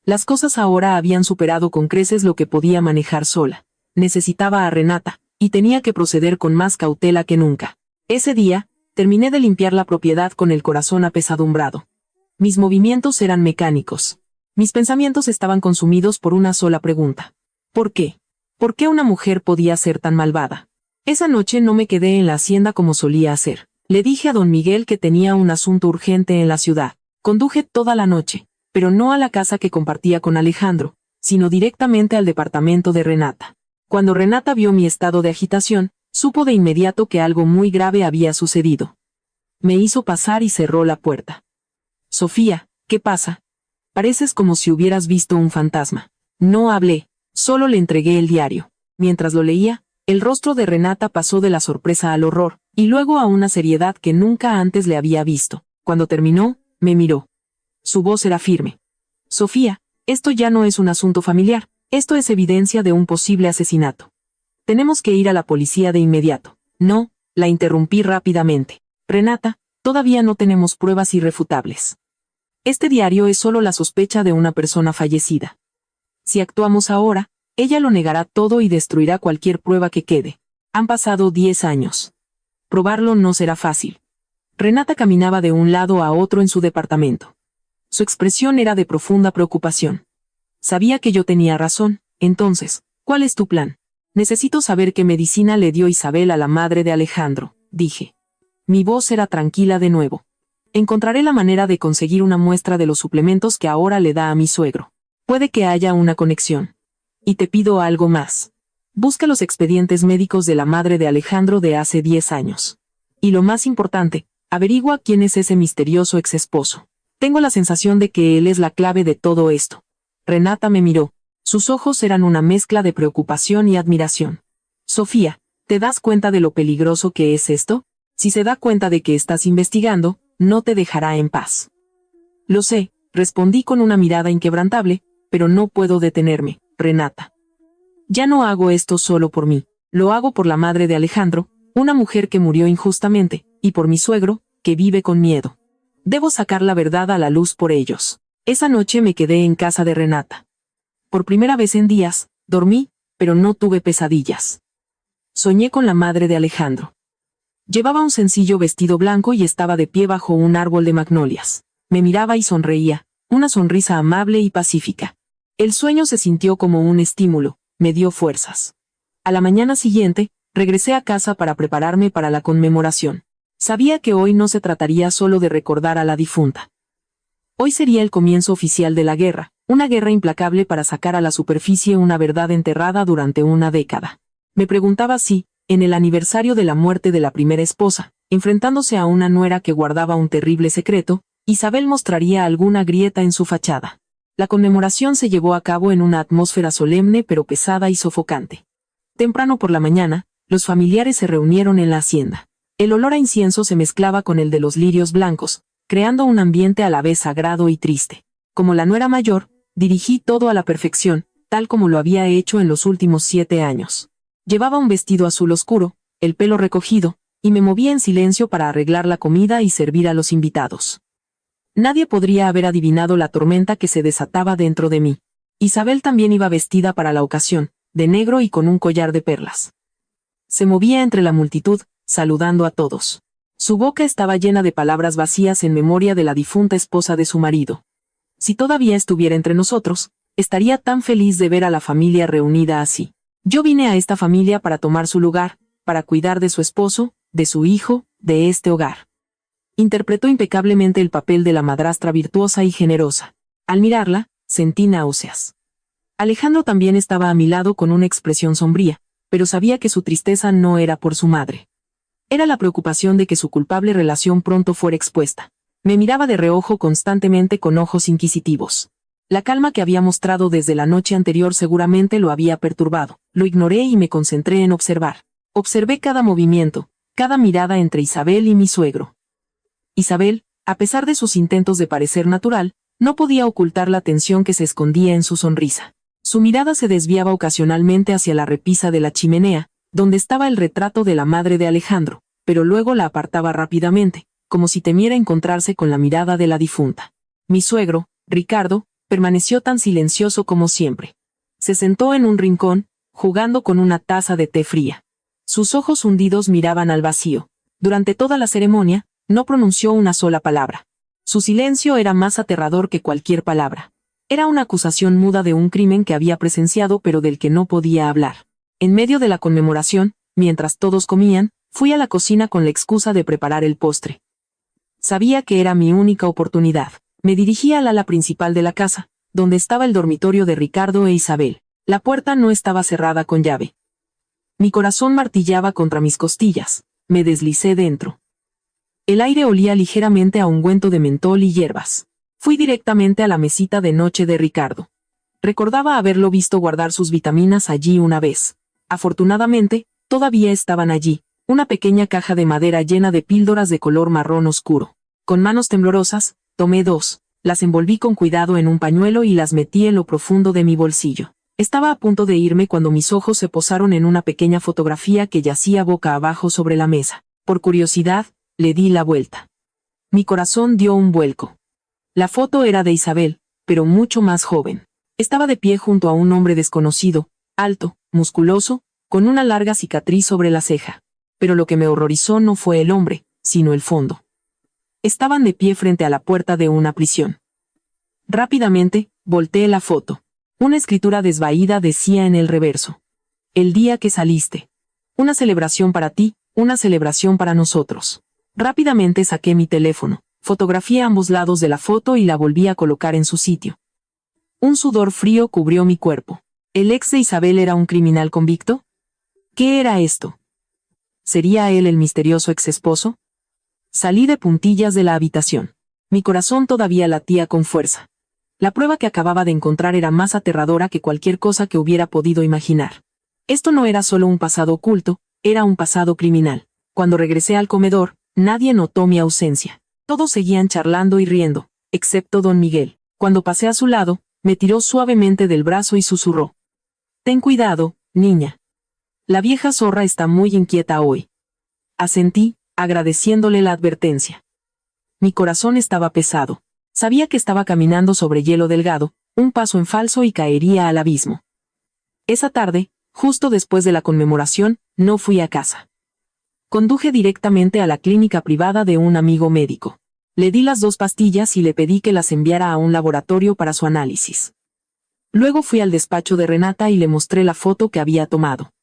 Las cosas ahora habían superado con creces lo que podía manejar sola. Necesitaba a Renata, y tenía que proceder con más cautela que nunca. Ese día, terminé de limpiar la propiedad con el corazón apesadumbrado. Mis movimientos eran mecánicos. Mis pensamientos estaban consumidos por una sola pregunta. ¿Por qué? ¿Por qué una mujer podía ser tan malvada? Esa noche no me quedé en la hacienda como solía hacer. Le dije a don Miguel que tenía un asunto urgente en la ciudad. Conduje toda la noche, pero no a la casa que compartía con Alejandro, sino directamente al departamento de Renata. Cuando Renata vio mi estado de agitación, supo de inmediato que algo muy grave había sucedido. Me hizo pasar y cerró la puerta. Sofía, ¿qué pasa? Pareces como si hubieras visto un fantasma. No hablé, solo le entregué el diario. Mientras lo leía, el rostro de Renata pasó de la sorpresa al horror, y luego a una seriedad que nunca antes le había visto. Cuando terminó, me miró. Su voz era firme. Sofía, esto ya no es un asunto familiar, esto es evidencia de un posible asesinato. Tenemos que ir a la policía de inmediato. No, la interrumpí rápidamente. Renata, todavía no tenemos pruebas irrefutables. Este diario es solo la sospecha de una persona fallecida. Si actuamos ahora, ella lo negará todo y destruirá cualquier prueba que quede. Han pasado 10 años. Probarlo no será fácil. Renata caminaba de un lado a otro en su departamento. Su expresión era de profunda preocupación. Sabía que yo tenía razón. Entonces, ¿cuál es tu plan? Necesito saber qué medicina le dio Isabel a la madre de Alejandro, dije. Mi voz era tranquila de nuevo. Encontraré la manera de conseguir una muestra de los suplementos que ahora le da a mi suegro. Puede que haya una conexión. Y te pido algo más. Busca los expedientes médicos de la madre de Alejandro de hace 10 años. Y lo más importante, averigua quién es ese misterioso ex esposo. Tengo la sensación de que él es la clave de todo esto. Renata me miró. Sus ojos eran una mezcla de preocupación y admiración. Sofía, ¿te das cuenta de lo peligroso que es esto? Si se da cuenta de que estás investigando, no te dejará en paz. Lo sé, respondí con una mirada inquebrantable, pero no puedo detenerme, Renata. Ya no hago esto solo por mí, lo hago por la madre de Alejandro, una mujer que murió injustamente, y por mi suegro, que vive con miedo. Debo sacar la verdad a la luz por ellos. Esa noche me quedé en casa de Renata. Por primera vez en días, dormí, pero no tuve pesadillas. Soñé con la madre de Alejandro. Llevaba un sencillo vestido blanco y estaba de pie bajo un árbol de magnolias. Me miraba y sonreía, una sonrisa amable y pacífica. El sueño se sintió como un estímulo, me dio fuerzas. A la mañana siguiente, regresé a casa para prepararme para la conmemoración. Sabía que hoy no se trataría solo de recordar a la difunta. Hoy sería el comienzo oficial de la guerra, una guerra implacable para sacar a la superficie una verdad enterrada durante una década. Me preguntaba si, en el aniversario de la muerte de la primera esposa, enfrentándose a una nuera que guardaba un terrible secreto, Isabel mostraría alguna grieta en su fachada. La conmemoración se llevó a cabo en una atmósfera solemne pero pesada y sofocante. Temprano por la mañana, los familiares se reunieron en la hacienda. El olor a incienso se mezclaba con el de los lirios blancos, creando un ambiente a la vez sagrado y triste. Como la nuera mayor, dirigí todo a la perfección, tal como lo había hecho en los últimos 7 años. Llevaba un vestido azul oscuro, el pelo recogido, y me movía en silencio para arreglar la comida y servir a los invitados. Nadie podría haber adivinado la tormenta que se desataba dentro de mí. Isabel también iba vestida para la ocasión, de negro y con un collar de perlas. Se movía entre la multitud, saludando a todos. Su boca estaba llena de palabras vacías en memoria de la difunta esposa de su marido. Si todavía estuviera entre nosotros, estaría tan feliz de ver a la familia reunida así. Yo vine a esta familia para tomar su lugar, para cuidar de su esposo, de su hijo, de este hogar. Interpretó impecablemente el papel de la madrastra virtuosa y generosa. Al mirarla, sentí náuseas. Alejandro también estaba a mi lado con una expresión sombría, pero sabía que su tristeza no era por su madre. Era la preocupación de que su culpable relación pronto fuera expuesta. Me miraba de reojo constantemente con ojos inquisitivos. La calma que había mostrado desde la noche anterior seguramente lo había perturbado. Lo ignoré y me concentré en observar. Observé cada movimiento, cada mirada entre Isabel y mi suegro. Isabel, a pesar de sus intentos de parecer natural, no podía ocultar la tensión que se escondía en su sonrisa. Su mirada se desviaba ocasionalmente hacia la repisa de la chimenea, donde estaba el retrato de la madre de Alejandro, pero luego la apartaba rápidamente, como si temiera encontrarse con la mirada de la difunta. Mi suegro, Ricardo, permaneció tan silencioso como siempre. Se sentó en un rincón, jugando con una taza de té fría. Sus ojos hundidos miraban al vacío. Durante toda la ceremonia, no pronunció una sola palabra. Su silencio era más aterrador que cualquier palabra. Era una acusación muda de un crimen que había presenciado pero del que no podía hablar. En medio de la conmemoración, mientras todos comían, fui a la cocina con la excusa de preparar el postre. Sabía que era mi única oportunidad. Me dirigí al ala principal de la casa, donde estaba el dormitorio de Ricardo e Isabel. La puerta no estaba cerrada con llave. Mi corazón martillaba contra mis costillas. Me deslicé dentro. El aire olía ligeramente a ungüento de mentol y hierbas. Fui directamente a la mesita de noche de Ricardo. Recordaba haberlo visto guardar sus vitaminas allí una vez. Afortunadamente, todavía estaban allí, una pequeña caja de madera llena de píldoras de color marrón oscuro. Con manos temblorosas, tomé 2, las envolví con cuidado en un pañuelo y las metí en lo profundo de mi bolsillo. Estaba a punto de irme cuando mis ojos se posaron en una pequeña fotografía que yacía boca abajo sobre la mesa. Por curiosidad, le di la vuelta. Mi corazón dio un vuelco. La foto era de Isabel, pero mucho más joven. Estaba de pie junto a un hombre desconocido, alto, musculoso, con una larga cicatriz sobre la ceja. Pero lo que me horrorizó no fue el hombre, sino el fondo. Estaban de pie frente a la puerta de una prisión. Rápidamente, volteé la foto. Una escritura desvaída decía en el reverso: el día que saliste. Una celebración para ti, una celebración para nosotros. Rápidamente saqué mi teléfono, fotografié ambos lados de la foto y la volví a colocar en su sitio. Un sudor frío cubrió mi cuerpo. ¿El ex de Isabel era un criminal convicto? ¿Qué era esto? ¿Sería él el misterioso exesposo? Salí de puntillas de la habitación. Mi corazón todavía latía con fuerza. La prueba que acababa de encontrar era más aterradora que cualquier cosa que hubiera podido imaginar. Esto no era solo un pasado oculto, era un pasado criminal. Cuando regresé al comedor, nadie notó mi ausencia. Todos seguían charlando y riendo, excepto don Miguel. Cuando pasé a su lado, me tiró suavemente del brazo y susurró: «Ten cuidado, niña. La vieja zorra está muy inquieta hoy». Asentí, agradeciéndole la advertencia. Mi corazón estaba pesado. Sabía que estaba caminando sobre hielo delgado, un paso en falso y caería al abismo. Esa tarde, justo después de la conmemoración, no fui a casa. Conduje directamente a la clínica privada de un amigo médico. Le di las 2 pastillas y le pedí que las enviara a un laboratorio para su análisis. Luego fui al despacho de Renata y le mostré la foto que había tomado.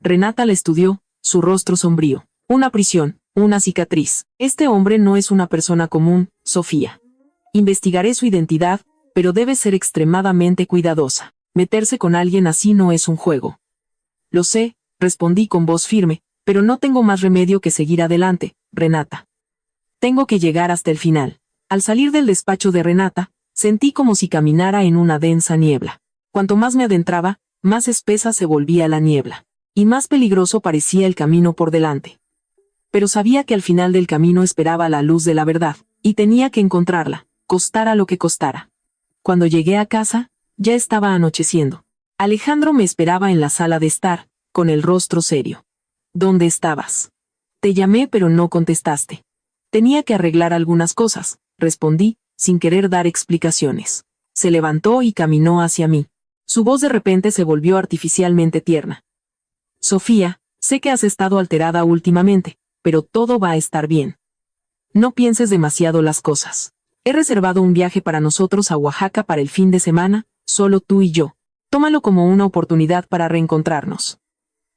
Renata la estudió, su rostro sombrío. Una prisión, una cicatriz. Este hombre no es una persona común, Sofía. Investigaré su identidad, pero debe ser extremadamente cuidadosa. Meterse con alguien así no es un juego. Lo sé, respondí con voz firme, pero no tengo más remedio que seguir adelante, Renata. Tengo que llegar hasta el final. Al salir del despacho de Renata, sentí como si caminara en una densa niebla. Cuanto más me adentraba, más espesa se volvía la niebla, y más peligroso parecía el camino por delante. Pero sabía que al final del camino esperaba la luz de la verdad, y tenía que encontrarla, costara lo que costara. Cuando llegué a casa, ya estaba anocheciendo. Alejandro me esperaba en la sala de estar, con el rostro serio. ¿Dónde estabas? Te llamé pero no contestaste. Tenía que arreglar algunas cosas, respondí, sin querer dar explicaciones. Se levantó y caminó hacia mí. Su voz de repente se volvió artificialmente tierna. Sofía, sé que has estado alterada últimamente, pero todo va a estar bien. No pienses demasiado las cosas. He reservado un viaje para nosotros a Oaxaca para el fin de semana, solo tú y yo. Tómalo como una oportunidad para reencontrarnos.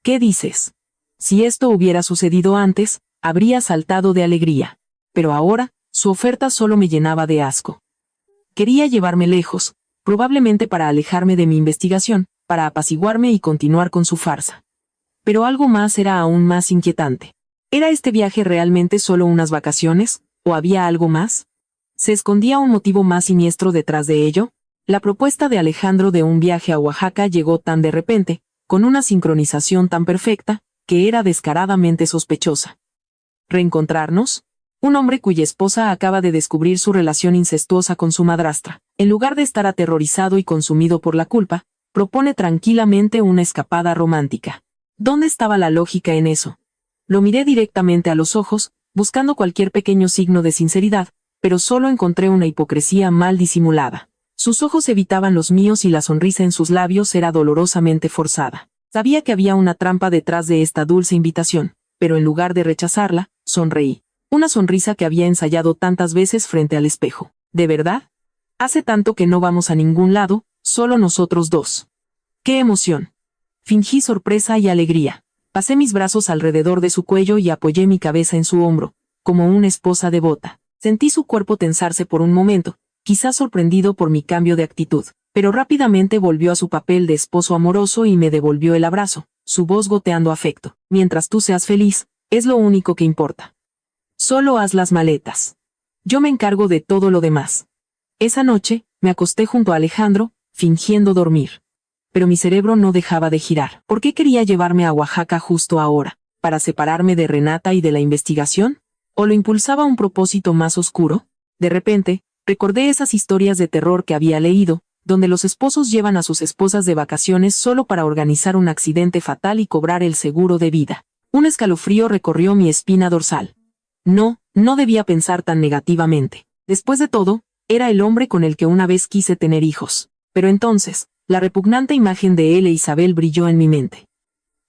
¿Qué dices? Si esto hubiera sucedido antes, habría saltado de alegría. Pero ahora, su oferta solo me llenaba de asco. Quería llevarme lejos, probablemente para alejarme de mi investigación, para apaciguarme y continuar con su farsa. Pero algo más era aún más inquietante. ¿Era este viaje realmente solo unas vacaciones, o había algo más? ¿Se escondía un motivo más siniestro detrás de ello? La propuesta de Alejandro de un viaje a Oaxaca llegó tan de repente, con una sincronización tan perfecta, que era descaradamente sospechosa. ¿Reencontrarnos? Un hombre cuya esposa acaba de descubrir su relación incestuosa con su madrastra, en lugar de estar aterrorizado y consumido por la culpa, propone tranquilamente una escapada romántica. ¿Dónde estaba la lógica en eso? Lo miré directamente a los ojos, buscando cualquier pequeño signo de sinceridad, pero solo encontré una hipocresía mal disimulada. Sus ojos evitaban los míos y la sonrisa en sus labios era dolorosamente forzada. Sabía que había una trampa detrás de esta dulce invitación, pero en lugar de rechazarla, sonreí. Una sonrisa que había ensayado tantas veces frente al espejo. ¿De verdad? Hace tanto que no vamos a ningún lado, solo nosotros dos. ¡Qué emoción! Fingí sorpresa y alegría. Pasé mis brazos alrededor de su cuello y apoyé mi cabeza en su hombro, como una esposa devota. Sentí su cuerpo tensarse por un momento, quizás sorprendido por mi cambio de actitud, pero rápidamente volvió a su papel de esposo amoroso y me devolvió el abrazo, su voz goteando afecto. Mientras tú seas feliz, es lo único que importa. Solo haz las maletas. Yo me encargo de todo lo demás. Esa noche, me acosté junto a Alejandro, fingiendo dormir. Pero mi cerebro no dejaba de girar. ¿Por qué quería llevarme a Oaxaca justo ahora? ¿Para separarme de Renata y de la investigación? ¿O lo impulsaba un propósito más oscuro? De repente, recordé esas historias de terror que había leído, donde los esposos llevan a sus esposas de vacaciones solo para organizar un accidente fatal y cobrar el seguro de vida. Un escalofrío recorrió mi espina dorsal. No debía pensar tan negativamente. Después de todo, era el hombre con el que una vez quise tener hijos. Pero entonces, la repugnante imagen de él e Isabel brilló en mi mente.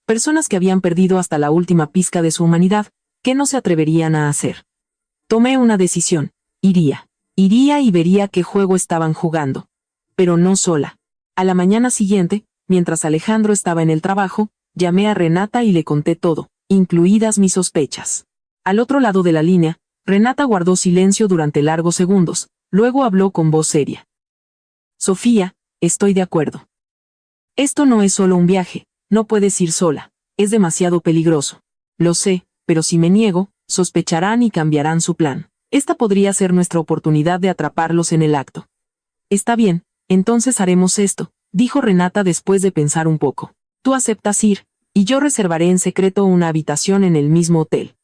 Personas que habían perdido hasta la última pizca de su humanidad, ¿qué no se atreverían a hacer? Tomé una decisión. Iría y vería qué juego estaban jugando. Pero no sola. A la mañana siguiente, mientras Alejandro estaba en el trabajo, llamé a Renata y le conté todo, incluidas mis sospechas. Al otro lado de la línea, Renata guardó silencio durante largos segundos, luego habló con voz seria. Sofía, estoy de acuerdo. Esto no es solo un viaje, no puedes ir sola, es demasiado peligroso. Lo sé, pero si me niego, sospecharán y cambiarán su plan. Esta podría ser nuestra oportunidad de atraparlos en el acto. Está bien, entonces haremos esto, dijo Renata después de pensar un poco. Tú aceptas ir, y yo reservaré en secreto una habitación en el mismo hotel.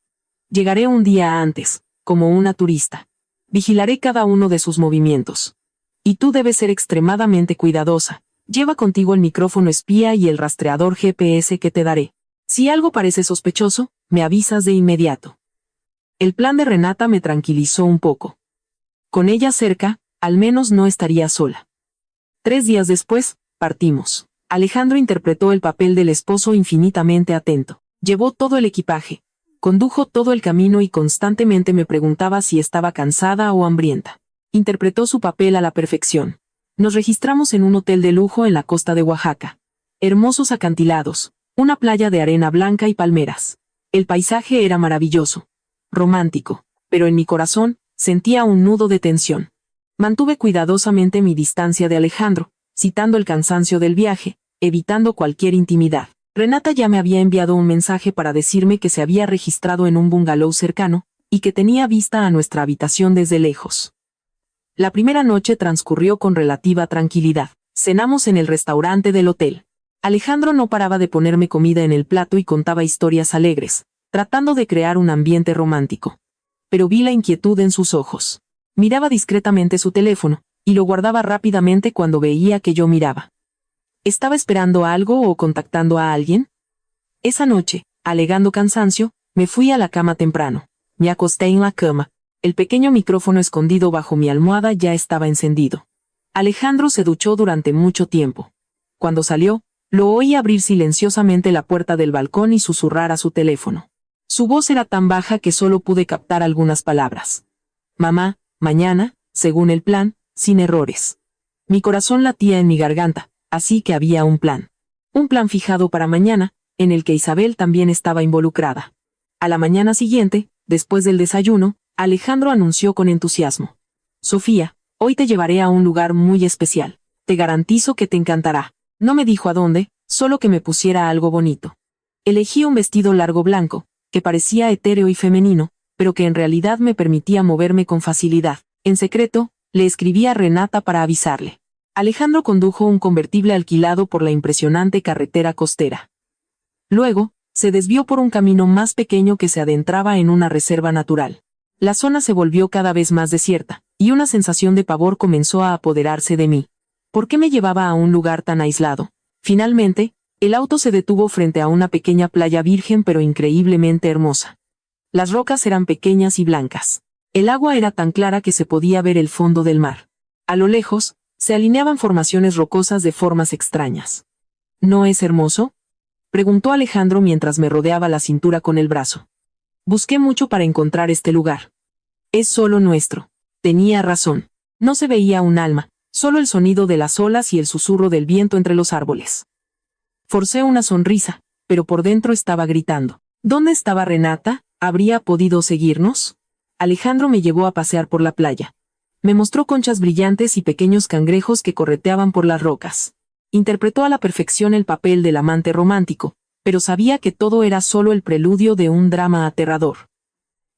Llegaré un día antes, como una turista. Vigilaré cada uno de sus movimientos. Y tú debes ser extremadamente cuidadosa. Lleva contigo el micrófono espía y el rastreador GPS que te daré. Si algo parece sospechoso, me avisas de inmediato. El plan de Renata me tranquilizó un poco. Con ella cerca, al menos no estaría sola. 3 días después, partimos. Alejandro interpretó el papel del esposo infinitamente atento. Llevó todo el equipaje. Condujo todo el camino y constantemente me preguntaba si estaba cansada o hambrienta. Interpretó su papel a la perfección. Nos registramos en un hotel de lujo en la costa de Oaxaca. Hermosos acantilados, una playa de arena blanca y palmeras. El paisaje era maravilloso, romántico, pero en mi corazón sentía un nudo de tensión. Mantuve cuidadosamente mi distancia de Alejandro, citando el cansancio del viaje, evitando cualquier intimidad. Renata ya me había enviado un mensaje para decirme que se había registrado en un bungalow cercano, y que tenía vista a nuestra habitación desde lejos. La primera noche transcurrió con relativa tranquilidad. Cenamos en el restaurante del hotel. Alejandro no paraba de ponerme comida en el plato y contaba historias alegres, tratando de crear un ambiente romántico. Pero vi la inquietud en sus ojos. Miraba discretamente su teléfono, y lo guardaba rápidamente cuando veía que yo miraba. ¿Estaba esperando algo o contactando a alguien? Esa noche, alegando cansancio, me fui a la cama temprano. Me acosté en la cama. El pequeño micrófono escondido bajo mi almohada ya estaba encendido. Alejandro se duchó durante mucho tiempo. Cuando salió, lo oí abrir silenciosamente la puerta del balcón y susurrar a su teléfono. Su voz era tan baja que solo pude captar algunas palabras. Mamá, mañana, según el plan, sin errores. Mi corazón latía en mi garganta, así que había un plan. Un plan fijado para mañana, en el que Isabel también estaba involucrada. A la mañana siguiente, después del desayuno, Alejandro anunció con entusiasmo. Sofía, hoy te llevaré a un lugar muy especial. Te garantizo que te encantará. No me dijo a dónde, solo que me pusiera algo bonito. Elegí un vestido largo blanco, que parecía etéreo y femenino, pero que en realidad me permitía moverme con facilidad. En secreto, le escribí a Renata para avisarle. Alejandro condujo un convertible alquilado por la impresionante carretera costera. Luego, se desvió por un camino más pequeño que se adentraba en una reserva natural. La zona se volvió cada vez más desierta, y una sensación de pavor comenzó a apoderarse de mí. ¿Por qué me llevaba a un lugar tan aislado? Finalmente, el auto se detuvo frente a una pequeña playa virgen pero increíblemente hermosa. Las rocas eran pequeñas y blancas. El agua era tan clara que se podía ver el fondo del mar. A lo lejos, se alineaban formaciones rocosas de formas extrañas. ¿No es hermoso?, preguntó Alejandro mientras me rodeaba la cintura con el brazo. Busqué mucho para encontrar este lugar. Es solo nuestro. Tenía razón. No se veía un alma, solo el sonido de las olas y el susurro del viento entre los árboles. Forcé una sonrisa, pero por dentro estaba gritando. ¿Dónde estaba Renata? ¿Habría podido seguirnos? Alejandro me llevó a pasear por la playa. Me mostró conchas brillantes y pequeños cangrejos que correteaban por las rocas. Interpretó a la perfección el papel del amante romántico, pero sabía que todo era solo el preludio de un drama aterrador.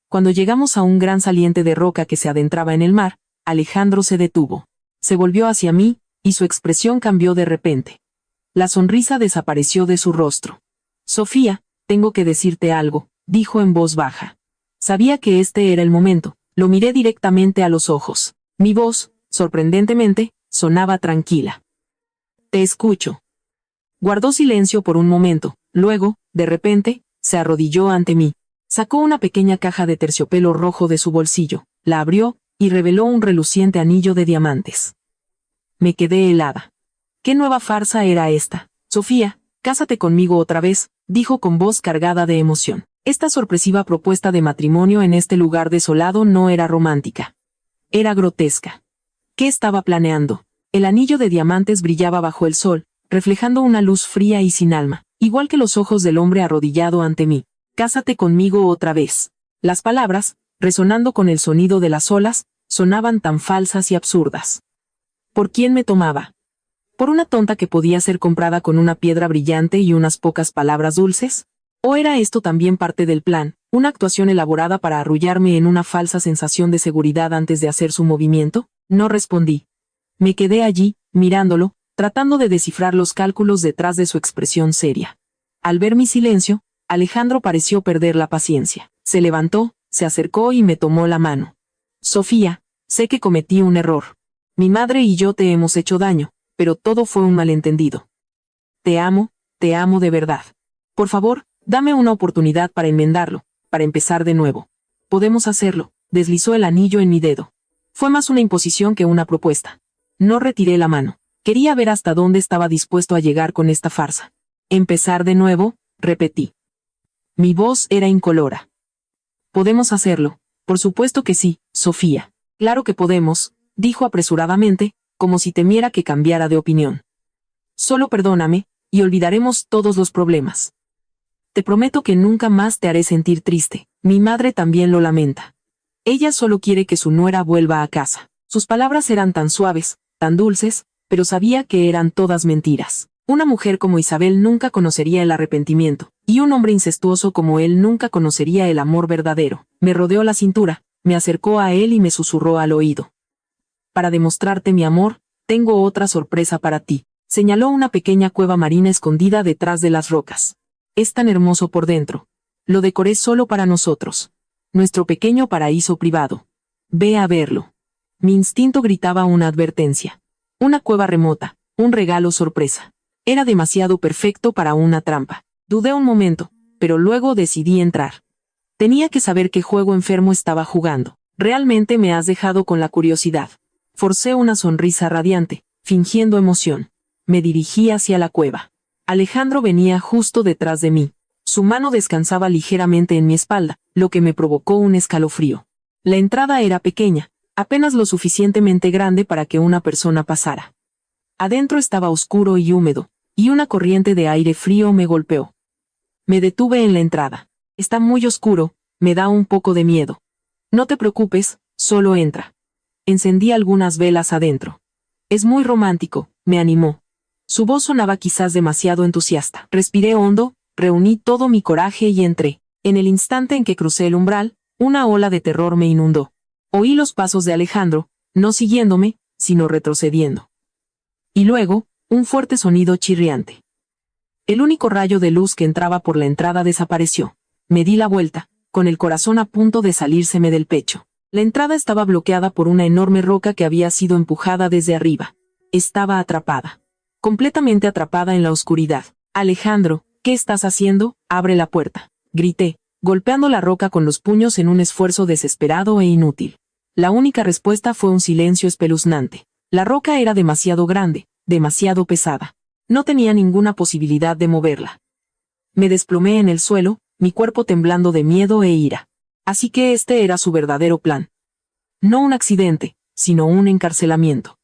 Cuando llegamos a un gran saliente de roca que se adentraba en el mar, Alejandro se detuvo. Se volvió hacia mí, y su expresión cambió de repente. La sonrisa desapareció de su rostro. Sofía, tengo que decirte algo, dijo en voz baja. Sabía que este era el momento. Lo miré directamente a los ojos. Mi voz, sorprendentemente, sonaba tranquila. Te escucho. Guardó silencio por un momento, luego, de repente, se arrodilló ante mí. Sacó una pequeña caja de terciopelo rojo de su bolsillo, la abrió, y reveló un reluciente anillo de diamantes. Me quedé helada. ¿Qué nueva farsa era esta? Sofía, cásate conmigo otra vez, dijo con voz cargada de emoción. Esta sorpresiva propuesta de matrimonio en este lugar desolado no era romántica. Era grotesca. ¿Qué estaba planeando? El anillo de diamantes brillaba bajo el sol, reflejando una luz fría y sin alma, igual que los ojos del hombre arrodillado ante mí. Cásate conmigo otra vez. Las palabras, resonando con el sonido de las olas, sonaban tan falsas y absurdas. ¿Por quién me tomaba? ¿Por una tonta que podía ser comprada con una piedra brillante y unas pocas palabras dulces? ¿O era esto también parte del plan, una actuación elaborada para arrullarme en una falsa sensación de seguridad antes de hacer su movimiento? No respondí. Me quedé allí, mirándolo, tratando de descifrar los cálculos detrás de su expresión seria. Al ver mi silencio, Alejandro pareció perder la paciencia. Se levantó, se acercó y me tomó la mano. Sofía, sé que cometí un error. Mi madre y yo te hemos hecho daño, pero todo fue un malentendido. Te amo de verdad. Por favor, dame una oportunidad para enmendarlo, para empezar de nuevo. Podemos hacerlo. Deslizó el anillo en mi dedo. Fue más una imposición que una propuesta. No retiré la mano. Quería ver hasta dónde estaba dispuesto a llegar con esta farsa. Empezar de nuevo, repetí. Mi voz era incolora. Podemos hacerlo. Por supuesto que sí, Sofía. Claro que podemos, dijo apresuradamente, como si temiera que cambiara de opinión. Solo perdóname, y olvidaremos todos los problemas. Te prometo que nunca más te haré sentir triste. Mi madre también lo lamenta. Ella solo quiere que su nuera vuelva a casa. Sus palabras eran tan suaves, tan dulces, pero sabía que eran todas mentiras. Una mujer como Isabel nunca conocería el arrepentimiento, y un hombre incestuoso como él nunca conocería el amor verdadero. Me rodeó la cintura, me acercó a él y me susurró al oído. Para demostrarte mi amor, tengo otra sorpresa para ti. Señaló una pequeña cueva marina escondida detrás de las rocas. Es tan hermoso por dentro. Lo decoré solo para nosotros. Nuestro pequeño paraíso privado. Ve a verlo. Mi instinto gritaba una advertencia. Una cueva remota, un regalo sorpresa. Era demasiado perfecto para una trampa. Dudé un momento, pero luego decidí entrar. Tenía que saber qué juego enfermo estaba jugando. Realmente me has dejado con la curiosidad. Forcé una sonrisa radiante, fingiendo emoción. Me dirigí hacia la cueva. Alejandro venía justo detrás de mí. Su mano descansaba ligeramente en mi espalda, lo que me provocó un escalofrío. La entrada era pequeña, apenas lo suficientemente grande para que una persona pasara. Adentro estaba oscuro y húmedo, y una corriente de aire frío me golpeó. Me detuve en la entrada. Está muy oscuro, me da un poco de miedo. No te preocupes, solo entra. Encendí algunas velas adentro. Es muy romántico, me animó. Su voz sonaba quizás demasiado entusiasta. Respiré hondo, reuní todo mi coraje y entré. En el instante en que crucé el umbral, una ola de terror me inundó. Oí los pasos de Alejandro, no siguiéndome, sino retrocediendo. Y luego, un fuerte sonido chirriante. El único rayo de luz que entraba por la entrada desapareció. Me di la vuelta, con el corazón a punto de salírseme del pecho. La entrada estaba bloqueada por una enorme roca que había sido empujada desde arriba. Estaba atrapada. Completamente atrapada en la oscuridad. Alejandro, ¿qué estás haciendo? Abre la puerta. Grité, golpeando la roca con los puños en un esfuerzo desesperado e inútil. La única respuesta fue un silencio espeluznante. La roca era demasiado grande, demasiado pesada. No tenía ninguna posibilidad de moverla. Me desplomé en el suelo, mi cuerpo temblando de miedo e ira. Así que este era su verdadero plan. No un accidente, sino un encarcelamiento.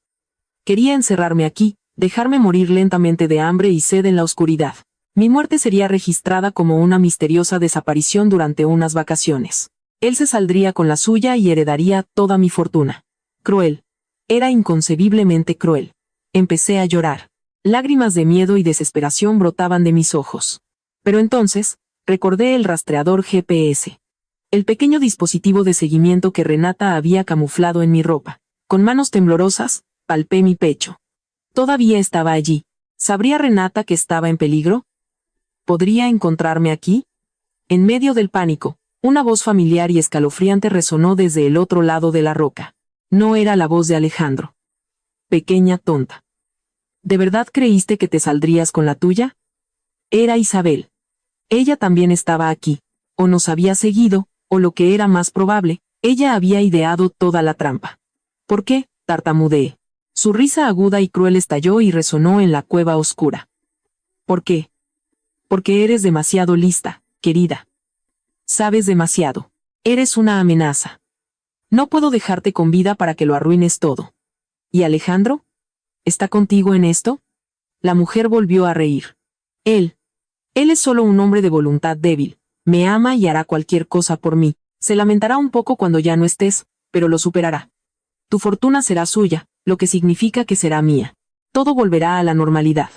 Quería encerrarme aquí, dejarme morir lentamente de hambre y sed en la oscuridad. Mi muerte sería registrada como una misteriosa desaparición durante unas vacaciones. Él se saldría con la suya y heredaría toda mi fortuna. Cruel. Era inconcebiblemente cruel. Empecé a llorar. Lágrimas de miedo y desesperación brotaban de mis ojos. Pero entonces, recordé el rastreador GPS. El pequeño dispositivo de seguimiento que Renata había camuflado en mi ropa. Con manos temblorosas, palpé mi pecho. Todavía estaba allí. ¿Sabría Renata que estaba en peligro? ¿Podría encontrarme aquí? En medio del pánico, una voz familiar y escalofriante resonó desde el otro lado de la roca. No era la voz de Alejandro. Pequeña tonta. ¿De verdad creíste que te saldrías con la tuya? Era Isabel. Ella también estaba aquí. O nos había seguido, o lo que era más probable, ella había ideado toda la trampa. ¿Por qué? Tartamudeé. Su risa aguda y cruel estalló y resonó en la cueva oscura. ¿Por qué? Porque eres demasiado lista, querida. Sabes demasiado. Eres una amenaza. No puedo dejarte con vida para que lo arruines todo. ¿Y Alejandro? ¿Está contigo en esto? La mujer volvió a reír. Él es solo un hombre de voluntad débil. Me ama y hará cualquier cosa por mí. Se lamentará un poco cuando ya no estés, pero lo superará. Tu fortuna será suya, lo que significa que será mía. Todo volverá a la normalidad.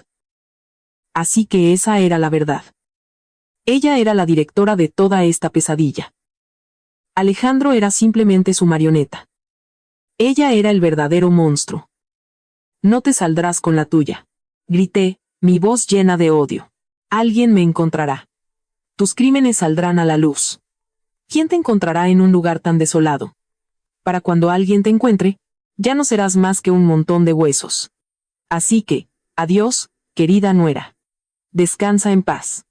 Así que esa era la verdad. Ella era la directora de toda esta pesadilla. Alejandro era simplemente su marioneta. Ella era el verdadero monstruo. No te saldrás con la tuya. Grité, mi voz llena de odio. Alguien me encontrará. Tus crímenes saldrán a la luz. ¿Quién te encontrará en un lugar tan desolado? Para cuando alguien te encuentre, ya no serás más que un montón de huesos. Así que, adiós, querida nuera. Descansa en paz.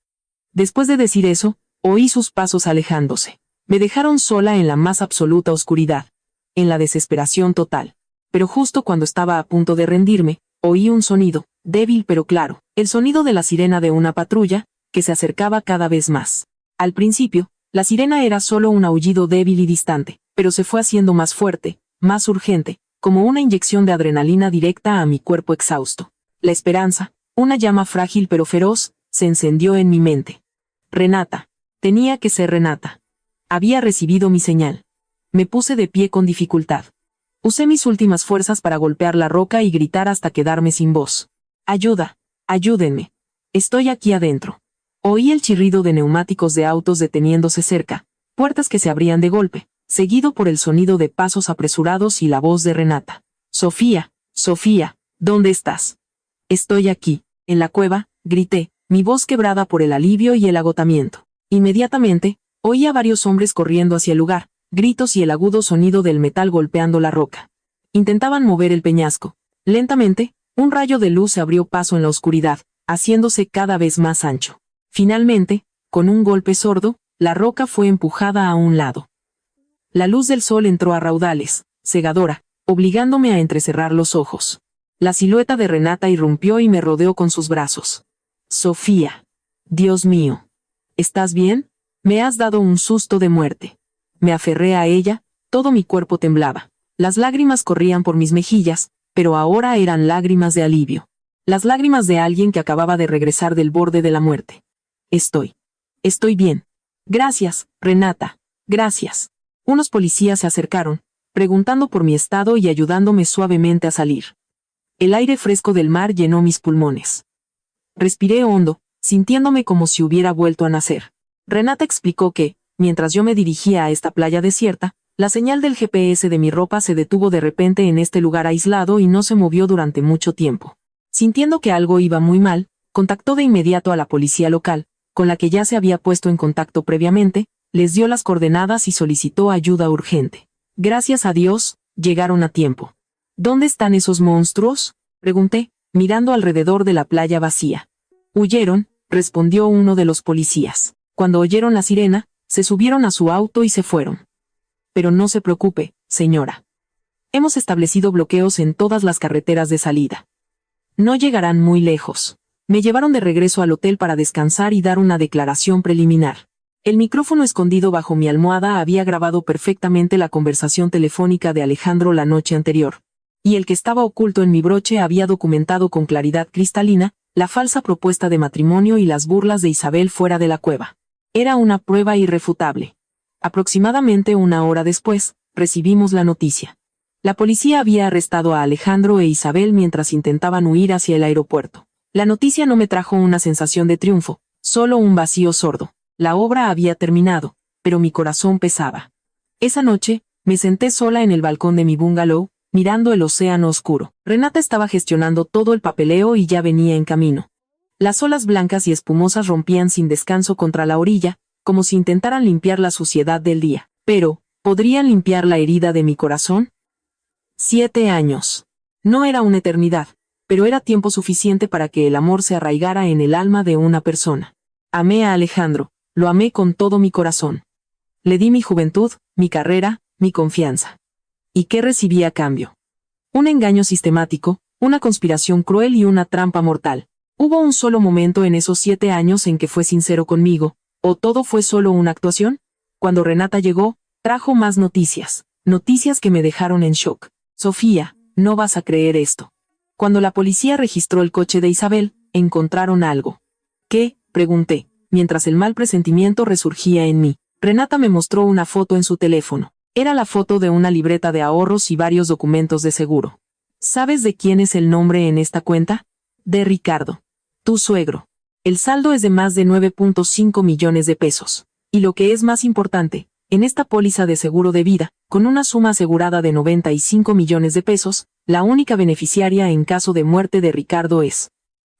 Después de decir eso, oí sus pasos alejándose. Me dejaron sola en la más absoluta oscuridad, en la desesperación total. Pero justo cuando estaba a punto de rendirme, oí un sonido, débil pero claro, el sonido de la sirena de una patrulla, que se acercaba cada vez más. Al principio, la sirena era solo un aullido débil y distante, pero se fue haciendo más fuerte, más urgente, como una inyección de adrenalina directa a mi cuerpo exhausto. La esperanza, una llama frágil pero feroz, se encendió en mi mente. Renata. Tenía que ser Renata. Había recibido mi señal. Me puse de pie con dificultad. Usé mis últimas fuerzas para golpear la roca y gritar hasta quedarme sin voz. Ayuda, ayúdenme. Estoy aquí adentro. Oí el chirrido de neumáticos de autos deteniéndose cerca, puertas que se abrían de golpe, seguido por el sonido de pasos apresurados y la voz de Renata. Sofía, Sofía, ¿dónde estás? Estoy aquí, en la cueva, grité, mi voz quebrada por el alivio y el agotamiento. Inmediatamente, oí a varios hombres corriendo hacia el lugar, gritos y el agudo sonido del metal golpeando la roca. Intentaban mover el peñasco. Lentamente, un rayo de luz se abrió paso en la oscuridad, haciéndose cada vez más ancho. Finalmente, con un golpe sordo, la roca fue empujada a un lado. La luz del sol entró a raudales, cegadora, obligándome a entrecerrar los ojos. La silueta de Renata irrumpió y me rodeó con sus brazos. Sofía. Dios mío. ¿Estás bien? Me has dado un susto de muerte. Me aferré a ella, todo mi cuerpo temblaba. Las lágrimas corrían por mis mejillas, pero ahora eran lágrimas de alivio. Las lágrimas de alguien que acababa de regresar del borde de la muerte. Estoy bien. Gracias, Renata. Gracias. Unos policías se acercaron, preguntando por mi estado y ayudándome suavemente a salir. El aire fresco del mar llenó mis pulmones. Respiré hondo, sintiéndome como si hubiera vuelto a nacer. Renata explicó que, mientras yo me dirigía a esta playa desierta, la señal del GPS de mi ropa se detuvo de repente en este lugar aislado y no se movió durante mucho tiempo. Sintiendo que algo iba muy mal, contactó de inmediato a la policía local, con la que ya se había puesto en contacto previamente, les dio las coordenadas y solicitó ayuda urgente. Gracias a Dios, llegaron a tiempo. ¿Dónde están esos monstruos?, pregunté, mirando alrededor de la playa vacía. Huyeron, respondió uno de los policías. Cuando oyeron la sirena, se subieron a su auto y se fueron. Pero no se preocupe, señora. Hemos establecido bloqueos en todas las carreteras de salida. No llegarán muy lejos. Me llevaron de regreso al hotel para descansar y dar una declaración preliminar. El micrófono escondido bajo mi almohada había grabado perfectamente la conversación telefónica de Alejandro la noche anterior, y el que estaba oculto en mi broche había documentado con claridad cristalina la falsa propuesta de matrimonio y las burlas de Isabel fuera de la cueva. Era una prueba irrefutable. Aproximadamente una hora después, recibimos la noticia. La policía había arrestado a Alejandro e Isabel mientras intentaban huir hacia el aeropuerto. La noticia no me trajo una sensación de triunfo, solo un vacío sordo. La obra había terminado, pero mi corazón pesaba. Esa noche, me senté sola en el balcón de mi bungalow, mirando el océano oscuro. Renata estaba gestionando todo el papeleo y ya venía en camino. Las olas blancas y espumosas rompían sin descanso contra la orilla, como si intentaran limpiar la suciedad del día. Pero, ¿podrían limpiar la herida de mi corazón? 7 años. No era una eternidad, pero era tiempo suficiente para que el amor se arraigara en el alma de una persona. Amé a Alejandro, lo amé con todo mi corazón. Le di mi juventud, mi carrera, mi confianza. ¿Y qué recibí a cambio? Un engaño sistemático, una conspiración cruel y una trampa mortal. ¿Hubo un solo momento en esos 7 años en que fue sincero conmigo, o todo fue solo una actuación? Cuando Renata llegó, trajo más noticias, noticias que me dejaron en shock. Sofía, no vas a creer esto. Cuando la policía registró el coche de Isabel, encontraron algo. ¿Qué?, pregunté, mientras el mal presentimiento resurgía en mí. Renata me mostró una foto en su teléfono. Era la foto de una libreta de ahorros y varios documentos de seguro. ¿Sabes de quién es el nombre en esta cuenta? De Ricardo. Tu suegro. El saldo es de más de 9.5 millones de pesos. Y lo que es más importante, en esta póliza de seguro de vida, con una suma asegurada de 95 millones de pesos, la única beneficiaria en caso de muerte de Ricardo es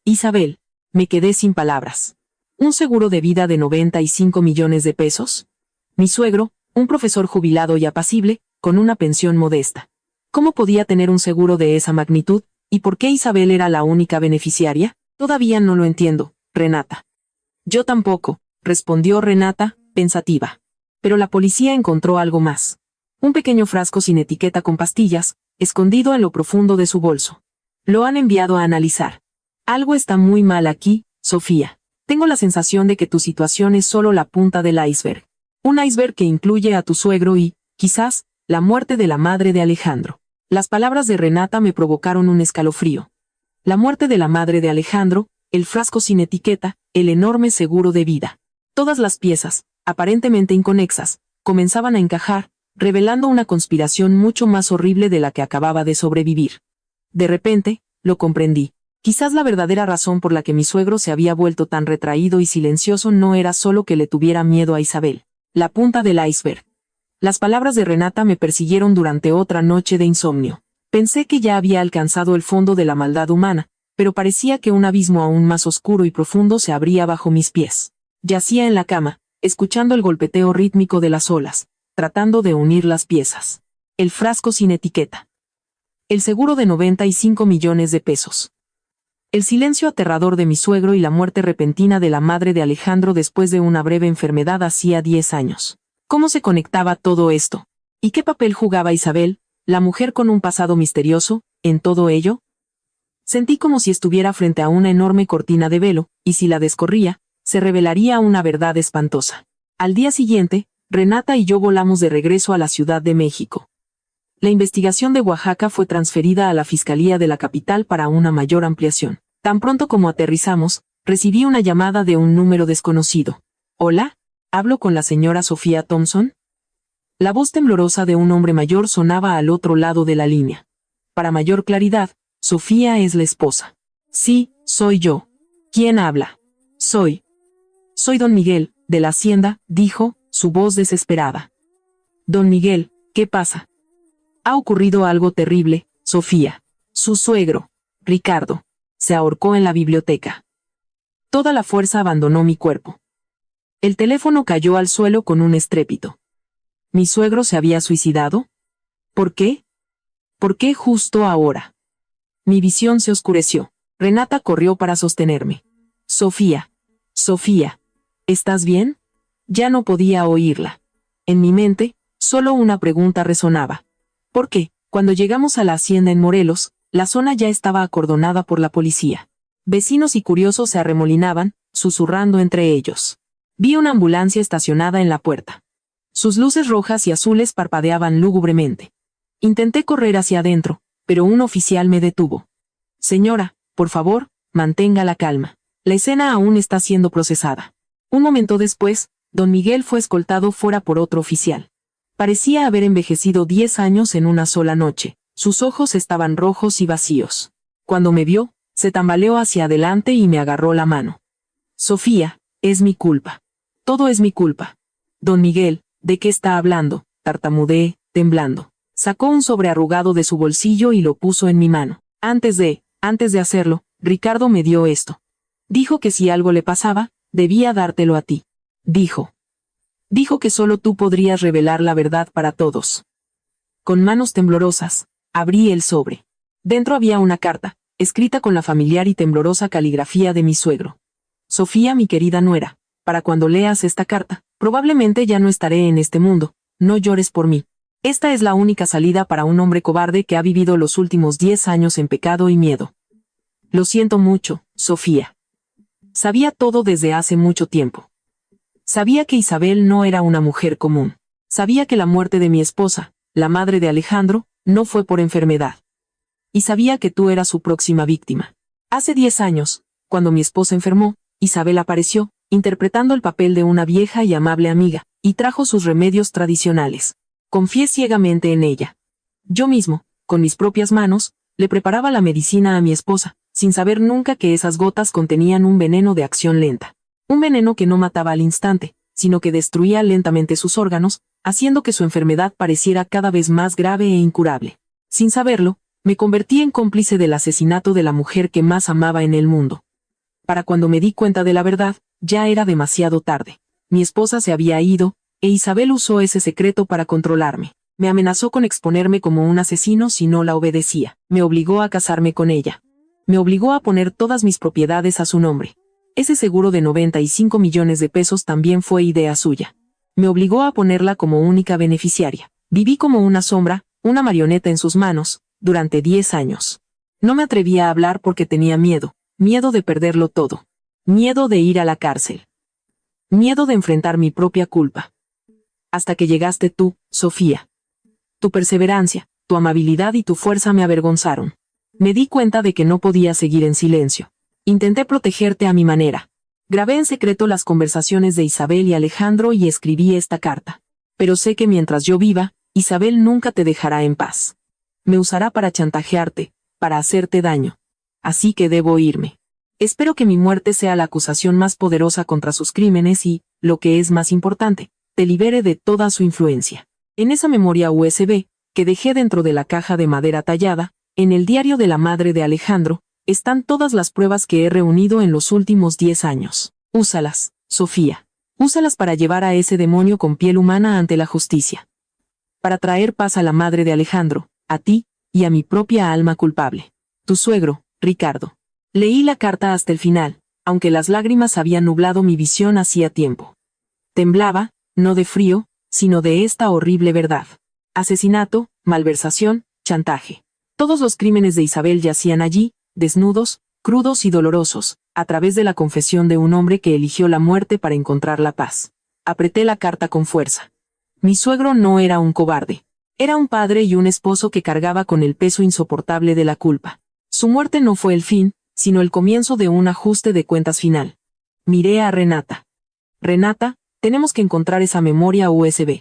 Isabel. Me quedé sin palabras. ¿Un seguro de vida de 95 millones de pesos? Mi suegro, un profesor jubilado y apacible, con una pensión modesta. ¿Cómo podía tener un seguro de esa magnitud? ¿Y por qué Isabel era la única beneficiaria? Todavía no lo entiendo, Renata. Yo tampoco, respondió Renata, pensativa. Pero la policía encontró algo más. Un pequeño frasco sin etiqueta con pastillas, escondido en lo profundo de su bolso. Lo han enviado a analizar. Algo está muy mal aquí, Sofía. Tengo la sensación de que tu situación es solo la punta del iceberg. Un iceberg que incluye a tu suegro y, quizás, la muerte de la madre de Alejandro. Las palabras de Renata me provocaron un escalofrío. La muerte de la madre de Alejandro, el frasco sin etiqueta, el enorme seguro de vida. Todas las piezas, aparentemente inconexas, comenzaban a encajar, revelando una conspiración mucho más horrible de la que acababa de sobrevivir. De repente, lo comprendí. Quizás la verdadera razón por la que mi suegro se había vuelto tan retraído y silencioso no era solo que le tuviera miedo a Isabel. La punta del iceberg. Las palabras de Renata me persiguieron durante otra noche de insomnio. Pensé que ya había alcanzado el fondo de la maldad humana, pero parecía que un abismo aún más oscuro y profundo se abría bajo mis pies. Yacía en la cama, escuchando el golpeteo rítmico de las olas, tratando de unir las piezas. El frasco sin etiqueta. El seguro de 95 millones de pesos. El silencio aterrador de mi suegro y la muerte repentina de la madre de Alejandro después de una breve enfermedad hacía 10 años. ¿Cómo se conectaba todo esto? ¿Y qué papel jugaba Isabel, la mujer con un pasado misterioso, en todo ello? Sentí como si estuviera frente a una enorme cortina de velo, y si la descorría, se revelaría una verdad espantosa. Al día siguiente, Renata y yo volamos de regreso a la Ciudad de México. La investigación de Oaxaca fue transferida a la Fiscalía de la capital para una mayor ampliación. Tan pronto como aterrizamos, recibí una llamada de un número desconocido. «Hola, ¿hablo con la señora Sofía Thompson?» La voz temblorosa de un hombre mayor sonaba al otro lado de la línea. Para mayor claridad, Sofía es la esposa. «Sí, soy yo. ¿Quién habla?» Soy don Miguel, de la hacienda», dijo, su voz desesperada. «Don Miguel, ¿qué pasa?» «Ha ocurrido algo terrible, Sofía. Su suegro, Ricardo, se ahorcó en la biblioteca». Toda la fuerza abandonó mi cuerpo. El teléfono cayó al suelo con un estrépito. ¿Mi suegro se había suicidado? ¿Por qué? ¿Por qué justo ahora? Mi visión se oscureció. Renata corrió para sostenerme. Sofía, ¿estás bien?» Ya no podía oírla. En mi mente, solo una pregunta resonaba. ¿Por qué, cuando llegamos a la hacienda en Morelos, la zona ya estaba acordonada por la policía? Vecinos y curiosos se arremolinaban, susurrando entre ellos. Vi una ambulancia estacionada en la puerta. Sus luces rojas y azules parpadeaban lúgubremente. Intenté correr hacia adentro, pero un oficial me detuvo. «Señora, por favor, mantenga la calma. La escena aún está siendo procesada». Un momento después, don Miguel fue escoltado fuera por otro oficial. Parecía haber envejecido 10 años en una sola noche. Sus ojos estaban rojos y vacíos. Cuando me vio, se tambaleó hacia adelante y me agarró la mano. «Sofía, es mi culpa. Todo es mi culpa». «Don Miguel, ¿de qué está hablando?», tartamudeé, temblando. Sacó un sobre arrugado de su bolsillo y lo puso en mi mano. Antes de hacerlo, Ricardo me dio esto. Dijo que si algo le pasaba, debía dártelo a ti. Dijo que solo tú podrías revelar la verdad para todos. Con manos temblorosas, abrí el sobre. Dentro había una carta, escrita con la familiar y temblorosa caligrafía de mi suegro. «Sofía, mi querida nuera, para cuando leas esta carta, probablemente ya no estaré en este mundo, no llores por mí. Esta es la única salida para un hombre cobarde que ha vivido los últimos 10 años en pecado y miedo. Lo siento mucho, Sofía». Sabía todo desde hace mucho tiempo. Sabía que Isabel no era una mujer común. Sabía que la muerte de mi esposa, la madre de Alejandro, no fue por enfermedad. Y sabía que tú eras su próxima víctima. Hace 10 años, cuando mi esposa enfermó, Isabel apareció, interpretando el papel de una vieja y amable amiga, y trajo sus remedios tradicionales. Confié ciegamente en ella. Yo mismo, con mis propias manos, le preparaba la medicina a mi esposa, sin saber nunca que esas gotas contenían un veneno de acción lenta. Un veneno que no mataba al instante, sino que destruía lentamente sus órganos, haciendo que su enfermedad pareciera cada vez más grave e incurable. Sin saberlo, me convertí en cómplice del asesinato de la mujer que más amaba en el mundo. Para cuando me di cuenta de la verdad, ya era demasiado tarde. Mi esposa se había ido, e Isabel usó ese secreto para controlarme. Me amenazó con exponerme como un asesino si no la obedecía. Me obligó a casarme con ella. Me obligó a poner todas mis propiedades a su nombre. Ese seguro de 95 millones de pesos también fue idea suya. Me obligó a ponerla como única beneficiaria. Viví como una sombra, una marioneta en sus manos, durante 10 años. No me atrevía a hablar porque tenía miedo de perderlo todo. Miedo de ir a la cárcel. Miedo de enfrentar mi propia culpa. Hasta que llegaste tú, Sofía. Tu perseverancia, tu amabilidad y tu fuerza me avergonzaron. Me di cuenta de que no podía seguir en silencio. Intenté protegerte a mi manera. Grabé en secreto las conversaciones de Isabel y Alejandro y escribí esta carta. Pero sé que mientras yo viva, Isabel nunca te dejará en paz. Me usará para chantajearte, para hacerte daño. Así que debo irme. Espero que mi muerte sea la acusación más poderosa contra sus crímenes y, lo que es más importante, te libere de toda su influencia. En esa memoria USB, que dejé dentro de la caja de madera tallada, en el diario de la madre de Alejandro, están todas las pruebas que he reunido en los últimos 10 años. Úsalas, Sofía. Úsalas para llevar a ese demonio con piel humana ante la justicia. Para traer paz a la madre de Alejandro, a ti, y a mi propia alma culpable. Tu suegro, Ricardo. Leí la carta hasta el final, aunque las lágrimas habían nublado mi visión hacía tiempo. Temblaba, no de frío, sino de esta horrible verdad. Asesinato, malversación, chantaje. Todos los crímenes de Isabel yacían allí, desnudos, crudos y dolorosos, a través de la confesión de un hombre que eligió la muerte para encontrar la paz. Apreté la carta con fuerza. Mi suegro no era un cobarde. Era un padre y un esposo que cargaba con el peso insoportable de la culpa. Su muerte no fue el fin, sino el comienzo de un ajuste de cuentas final. Miré a Renata. Renata, tenemos que encontrar esa memoria USB.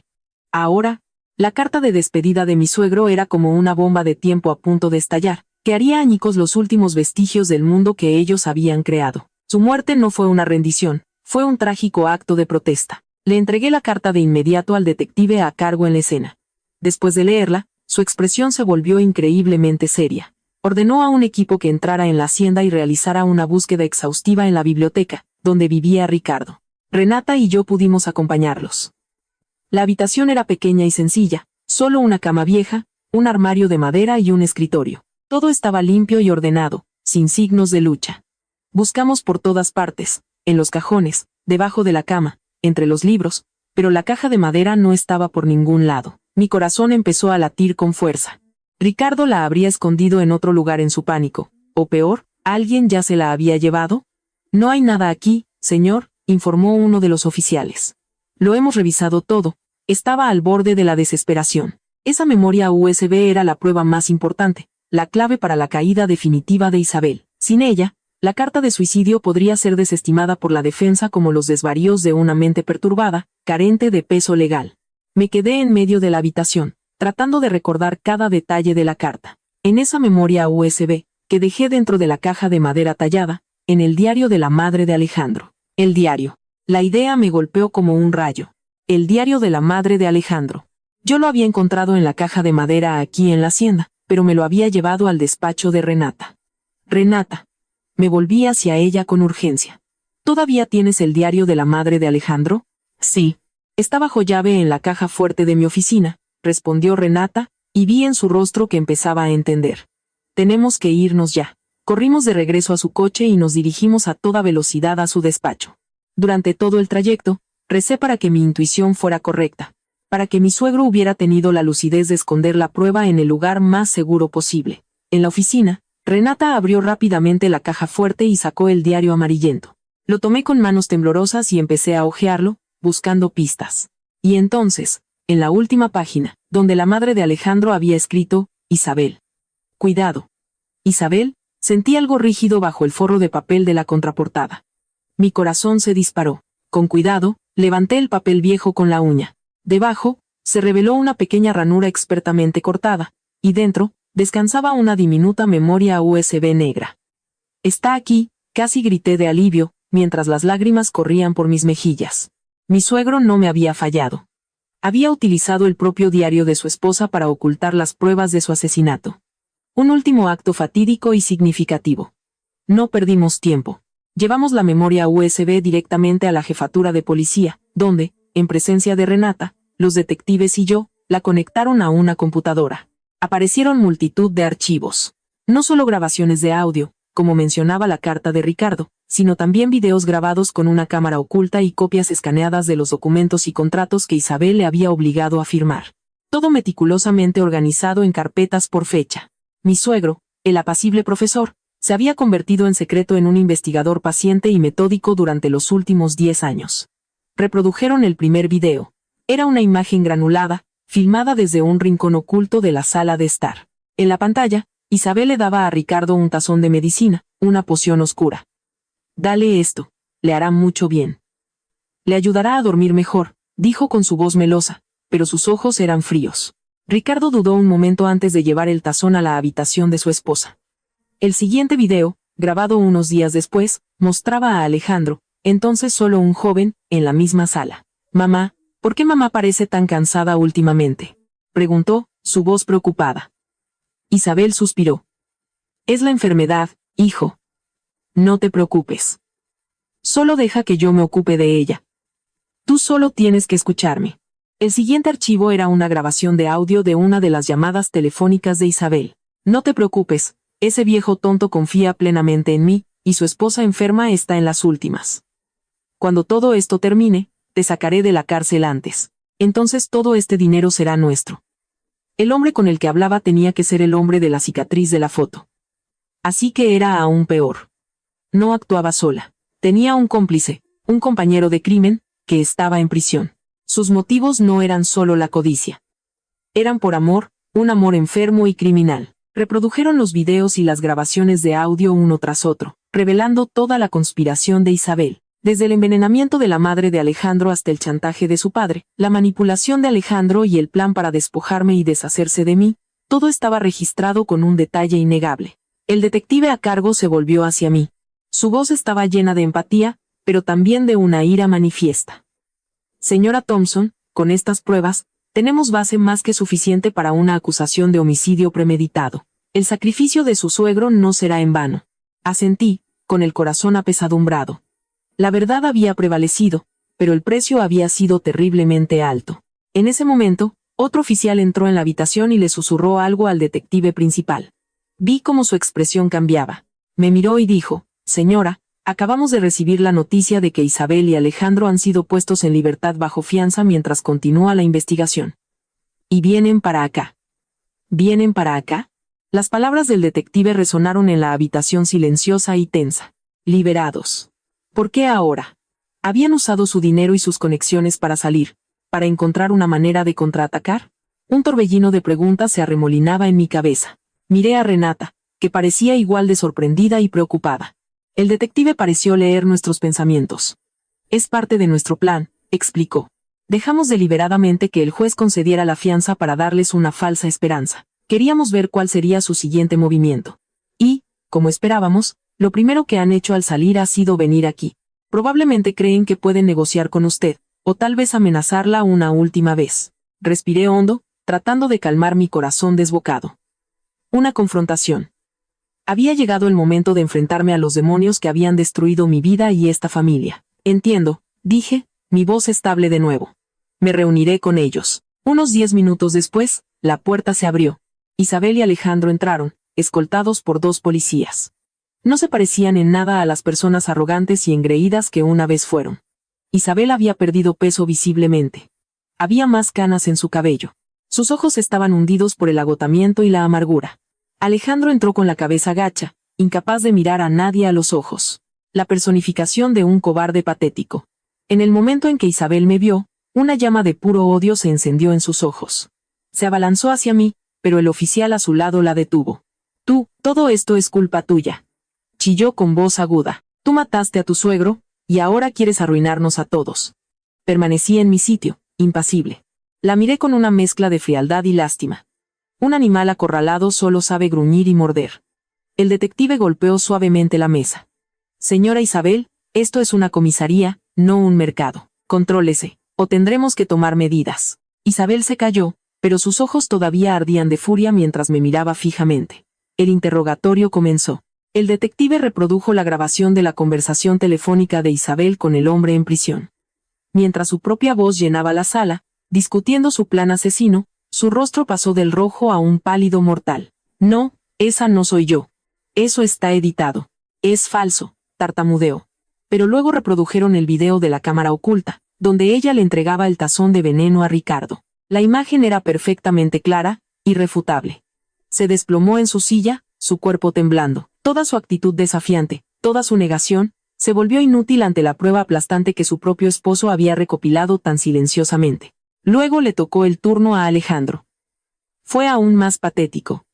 Ahora, la carta de despedida de mi suegro era como una bomba de tiempo a punto de estallar, que haría añicos los últimos vestigios del mundo que ellos habían creado. Su muerte no fue una rendición, fue un trágico acto de protesta. Le entregué la carta de inmediato al detective a cargo en la escena. Después de leerla, su expresión se volvió increíblemente seria. Ordenó a un equipo que entrara en la hacienda y realizara una búsqueda exhaustiva en la biblioteca, donde vivía Ricardo. Renata y yo pudimos acompañarlos. La habitación era pequeña y sencilla, solo una cama vieja, un armario de madera y un escritorio. Todo estaba limpio y ordenado, sin signos de lucha. Buscamos por todas partes, en los cajones, debajo de la cama, entre los libros, pero la caja de madera no estaba por ningún lado. Mi corazón empezó a latir con fuerza. Ricardo la habría escondido en otro lugar en su pánico, o peor, ¿alguien ya se la había llevado? No hay nada aquí, señor, informó uno de los oficiales. Lo hemos revisado todo. Estaba al borde de la desesperación. Esa memoria USB era la prueba más importante, la clave para la caída definitiva de Isabel. Sin ella, la carta de suicidio podría ser desestimada por la defensa como los desvaríos de una mente perturbada, carente de peso legal. Me quedé en medio de la habitación, tratando de recordar cada detalle de la carta. En esa memoria USB, que dejé dentro de la caja de madera tallada, en el diario de la madre de Alejandro. El diario. La idea me golpeó como un rayo. El diario de la madre de Alejandro. Yo lo había encontrado en la caja de madera aquí en la hacienda, pero me lo había llevado al despacho de Renata. Renata. Me volví hacia ella con urgencia. ¿Todavía tienes el diario de la madre de Alejandro? Sí. Está bajo llave en la caja fuerte de mi oficina, respondió Renata, y vi en su rostro que empezaba a entender. Tenemos que irnos ya. Corrimos de regreso a su coche y nos dirigimos a toda velocidad a su despacho. Durante todo el trayecto, recé para que mi intuición fuera correcta, para que mi suegro hubiera tenido la lucidez de esconder la prueba en el lugar más seguro posible. En la oficina, Renata abrió rápidamente la caja fuerte y sacó el diario amarillento. Lo tomé con manos temblorosas y empecé a hojearlo, buscando pistas. Y entonces, en la última página, donde la madre de Alejandro había escrito, Isabel. Cuidado. Isabel, sentí algo rígido bajo el forro de papel de la contraportada. Mi corazón se disparó. Con cuidado, levanté el papel viejo con la uña. Debajo, se reveló una pequeña ranura expertamente cortada, y dentro, descansaba una diminuta memoria USB negra. Está aquí, casi grité de alivio, mientras las lágrimas corrían por mis mejillas. Mi suegro no me había fallado. Había utilizado el propio diario de su esposa para ocultar las pruebas de su asesinato. Un último acto fatídico y significativo. No perdimos tiempo. Llevamos la memoria USB directamente a la jefatura de policía, donde, en presencia de Renata, los detectives y yo, la conectaron a una computadora. Aparecieron multitud de archivos. No solo grabaciones de audio, como mencionaba la carta de Ricardo, sino también videos grabados con una cámara oculta y copias escaneadas de los documentos y contratos que Isabel le había obligado a firmar. Todo meticulosamente organizado en carpetas por fecha. Mi suegro, el apacible profesor, se había convertido en secreto en un investigador paciente y metódico durante los últimos 10 años. Reprodujeron el primer video. Era una imagen granulada, filmada desde un rincón oculto de la sala de estar. En la pantalla, Isabel le daba a Ricardo un tazón de medicina, una poción oscura. «Dale esto, le hará mucho bien. Le ayudará a dormir mejor», dijo con su voz melosa, pero sus ojos eran fríos. Ricardo dudó un momento antes de llevar el tazón a la habitación de su esposa. El siguiente video, grabado unos días después, mostraba a Alejandro, entonces solo un joven, en la misma sala. «Mamá, ¿por qué mamá parece tan cansada últimamente?», preguntó, su voz preocupada. Isabel suspiró. «Es la enfermedad, hijo. No te preocupes. Solo deja que yo me ocupe de ella. Tú solo tienes que escucharme». El siguiente archivo era una grabación de audio de una de las llamadas telefónicas de Isabel. «No te preocupes, ese viejo tonto confía plenamente en mí, y su esposa enferma está en las últimas. Cuando todo esto termine, te sacaré de la cárcel antes. Entonces todo este dinero será nuestro». El hombre con el que hablaba tenía que ser el hombre de la cicatriz de la foto. Así que era aún peor. No actuaba sola. Tenía un cómplice, un compañero de crimen, que estaba en prisión. Sus motivos no eran solo la codicia. Eran por amor, un amor enfermo y criminal. Reprodujeron los videos y las grabaciones de audio uno tras otro, revelando toda la conspiración de Isabel. Desde el envenenamiento de la madre de Alejandro hasta el chantaje de su padre, la manipulación de Alejandro y el plan para despojarme y deshacerse de mí, todo estaba registrado con un detalle innegable. El detective a cargo se volvió hacia mí. Su voz estaba llena de empatía, pero también de una ira manifiesta. «Señora Thompson, con estas pruebas, tenemos base más que suficiente para una acusación de homicidio premeditado. El sacrificio de su suegro no será en vano». Asentí, con el corazón apesadumbrado. La verdad había prevalecido, pero el precio había sido terriblemente alto. En ese momento, otro oficial entró en la habitación y le susurró algo al detective principal. Vi cómo su expresión cambiaba. Me miró y dijo: «Señora, acabamos de recibir la noticia de que Isabel y Alejandro han sido puestos en libertad bajo fianza mientras continúa la investigación. Y vienen para acá». «¿Vienen para acá?». Las palabras del detective resonaron en la habitación silenciosa y tensa. «Liberados». ¿Por qué ahora? ¿Habían usado su dinero y sus conexiones para salir, para encontrar una manera de contraatacar? Un torbellino de preguntas se arremolinaba en mi cabeza. Miré a Renata, que parecía igual de sorprendida y preocupada. El detective pareció leer nuestros pensamientos. «Es parte de nuestro plan», explicó. «Dejamos deliberadamente que el juez concediera la fianza para darles una falsa esperanza. Queríamos ver cuál sería su siguiente movimiento. Y, como esperábamos, lo primero que han hecho al salir ha sido venir aquí. Probablemente creen que pueden negociar con usted, o tal vez amenazarla una última vez». Respiré hondo, tratando de calmar mi corazón desbocado. Una confrontación. Había llegado el momento de enfrentarme a los demonios que habían destruido mi vida y esta familia. «Entiendo», dije, mi voz estable de nuevo. «Me reuniré con ellos». Unos 10 minutos después, la puerta se abrió. Isabel y Alejandro entraron, escoltados por 2 policías. No se parecían en nada a las personas arrogantes y engreídas que una vez fueron. Isabel había perdido peso visiblemente. Había más canas en su cabello. Sus ojos estaban hundidos por el agotamiento y la amargura. Alejandro entró con la cabeza gacha, incapaz de mirar a nadie a los ojos. La personificación de un cobarde patético. En el momento en que Isabel me vio, una llama de puro odio se encendió en sus ojos. Se abalanzó hacia mí, pero el oficial a su lado la detuvo. «Tú, todo esto es culpa tuya», chilló con voz aguda. «Tú mataste a tu suegro, y ahora quieres arruinarnos a todos». Permanecí en mi sitio, impasible. La miré con una mezcla de frialdad y lástima. Un animal acorralado solo sabe gruñir y morder. El detective golpeó suavemente la mesa. Señora Isabel, esto es una comisaría, no un mercado. Contrólese, o tendremos que tomar medidas. Isabel se calló, pero sus ojos todavía ardían de furia mientras me miraba fijamente. El interrogatorio comenzó. El detective reprodujo la grabación de la conversación telefónica de Isabel con el hombre en prisión. Mientras su propia voz llenaba la sala, discutiendo su plan asesino, su rostro pasó del rojo a un pálido mortal. No, esa no soy yo. Eso está editado. Es falso, tartamudeó. Pero luego reprodujeron el video de la cámara oculta, donde ella le entregaba el tazón de veneno a Ricardo. La imagen era perfectamente clara, irrefutable. Se desplomó en su silla, su cuerpo temblando. Toda su actitud desafiante, toda su negación, se volvió inútil ante la prueba aplastante que su propio esposo había recopilado tan silenciosamente. Luego le tocó el turno a Alejandro. Fue aún más patético.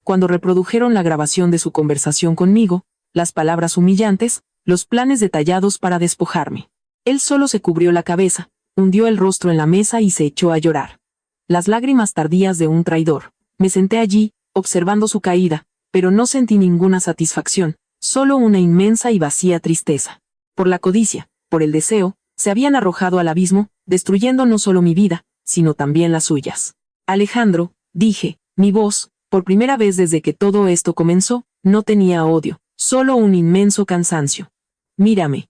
Cuando reprodujeron la grabación de su conversación conmigo, las palabras humillantes, los planes detallados para despojarme. Él solo se cubrió la cabeza, hundió el rostro en la mesa y se echó a llorar. Las lágrimas tardías de un traidor. Me senté allí, observando su caída, pero no sentí ninguna satisfacción, solo una inmensa y vacía tristeza. Por la codicia, por el deseo, se habían arrojado al abismo, destruyendo no solo mi vida, sino también las suyas. Alejandro, dije, mi voz, por primera vez desde que todo esto comenzó, no tenía odio, solo un inmenso cansancio. Mírame.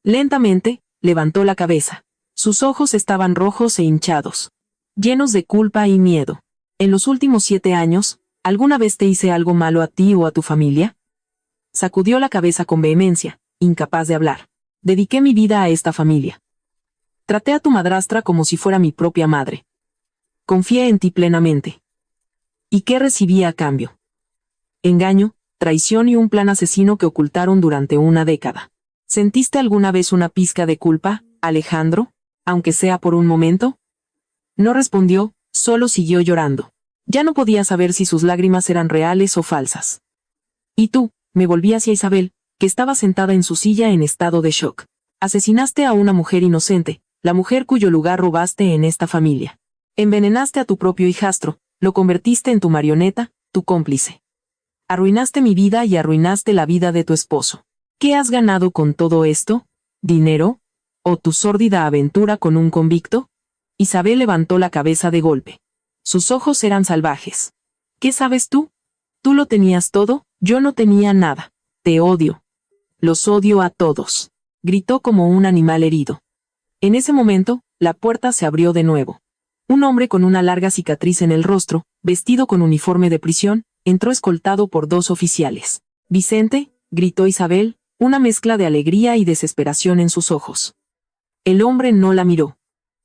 Lentamente, levantó la cabeza. Sus ojos estaban rojos e hinchados, llenos de culpa y miedo. En los últimos 7 años, ¿alguna vez te hice algo malo a ti o a tu familia? Sacudió la cabeza con vehemencia, incapaz de hablar. Dediqué mi vida a esta familia. Traté a tu madrastra como si fuera mi propia madre. Confié en ti plenamente. ¿Y qué recibí a cambio? Engaño, traición y un plan asesino que ocultaron durante una década. ¿Sentiste alguna vez una pizca de culpa, Alejandro, aunque sea por un momento? No respondió, solo siguió llorando. Ya no podía saber si sus lágrimas eran reales o falsas. Y tú, me volví hacia Isabel, que estaba sentada en su silla en estado de shock. Asesinaste a una mujer inocente, la mujer cuyo lugar robaste en esta familia. Envenenaste a tu propio hijastro, lo convertiste en tu marioneta, tu cómplice. Arruinaste mi vida y arruinaste la vida de tu esposo. ¿Qué has ganado con todo esto? ¿Dinero? ¿O tu sórdida aventura con un convicto? Isabel levantó la cabeza de golpe. Sus ojos eran salvajes. ¿Qué sabes tú? Tú lo tenías todo, yo no tenía nada. Te odio. Los odio a todos. Gritó como un animal herido. En ese momento, la puerta se abrió de nuevo. Un hombre con una larga cicatriz en el rostro, vestido con uniforme de prisión, entró escoltado por 2 oficiales. Vicente, gritó Isabel, una mezcla de alegría y desesperación en sus ojos. El hombre no la miró.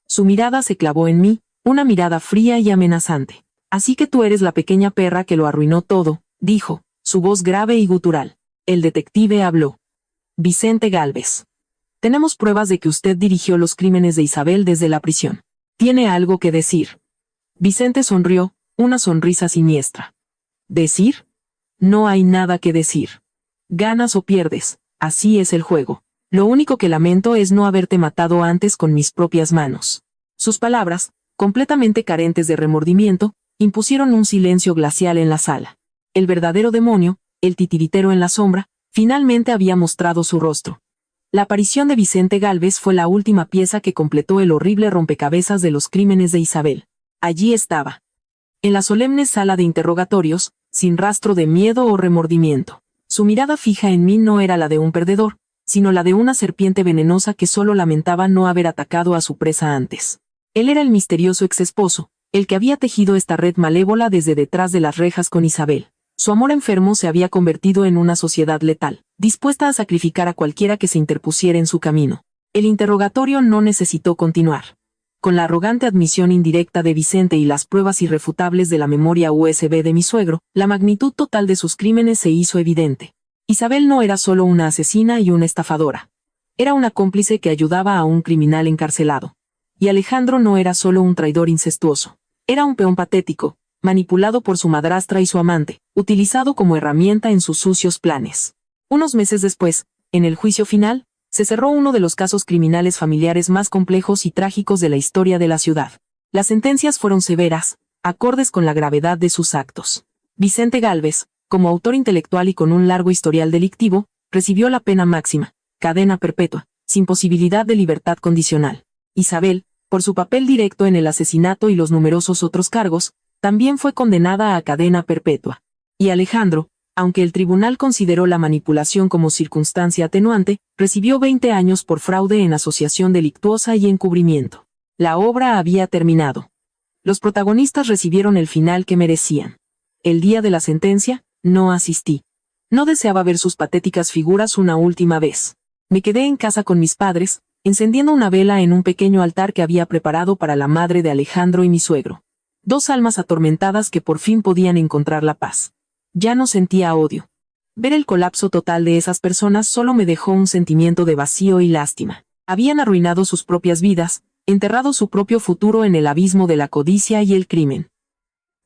Su mirada se clavó en mí, una mirada fría y amenazante. Así que tú eres la pequeña perra que lo arruinó todo, dijo, su voz grave y gutural. El detective habló. Vicente Gálvez. Tenemos pruebas de que usted dirigió los crímenes de Isabel desde la prisión. ¿Tiene algo que decir? Vicente sonrió, una sonrisa siniestra. ¿Decir? No hay nada que decir. Ganas o pierdes, así es el juego. Lo único que lamento es no haberte matado antes con mis propias manos. Sus palabras, completamente carentes de remordimiento, impusieron un silencio glacial en la sala. El verdadero demonio, el titiritero en la sombra, finalmente había mostrado su rostro. La aparición de Vicente Gálvez fue la última pieza que completó el horrible rompecabezas de los crímenes de Isabel. Allí estaba. En la solemne sala de interrogatorios, sin rastro de miedo o remordimiento. Su mirada fija en mí no era la de un perdedor, sino la de una serpiente venenosa que solo lamentaba no haber atacado a su presa antes. Él era el misterioso exesposo, el que había tejido esta red malévola desde detrás de las rejas con Isabel. Su amor enfermo se había convertido en una sociedad letal, dispuesta a sacrificar a cualquiera que se interpusiera en su camino. El interrogatorio no necesitó continuar. Con la arrogante admisión indirecta de Vicente y las pruebas irrefutables de la memoria USB de mi suegro, la magnitud total de sus crímenes se hizo evidente. Isabel no era solo una asesina y una estafadora. Era una cómplice que ayudaba a un criminal encarcelado. Y Alejandro no era solo un traidor incestuoso. Era un peón patético, manipulado por su madrastra y su amante, utilizado como herramienta en sus sucios planes. Unos meses después, en el juicio final, se cerró uno de los casos criminales familiares más complejos y trágicos de la historia de la ciudad. Las sentencias fueron severas, acordes con la gravedad de sus actos. Vicente Gálvez, Como autor intelectual y con un largo historial delictivo, recibió la pena máxima, cadena perpetua, sin posibilidad de libertad condicional. Isabel, por su papel directo en el asesinato y los numerosos otros cargos, también fue condenada a cadena perpetua. Y Alejandro, aunque el tribunal consideró la manipulación como circunstancia atenuante, recibió 20 años por fraude en asociación delictuosa y encubrimiento. La obra había terminado. Los protagonistas recibieron el final que merecían. El día de la sentencia, no asistí. No deseaba ver sus patéticas figuras una última vez. Me quedé en casa con mis padres, encendiendo una vela en un pequeño altar que había preparado para la madre de Alejandro y mi suegro. Dos almas atormentadas que por fin podían encontrar la paz. Ya no sentía odio. Ver el colapso total de esas personas solo me dejó un sentimiento de vacío y lástima. Habían arruinado sus propias vidas, enterrado su propio futuro en el abismo de la codicia y el crimen.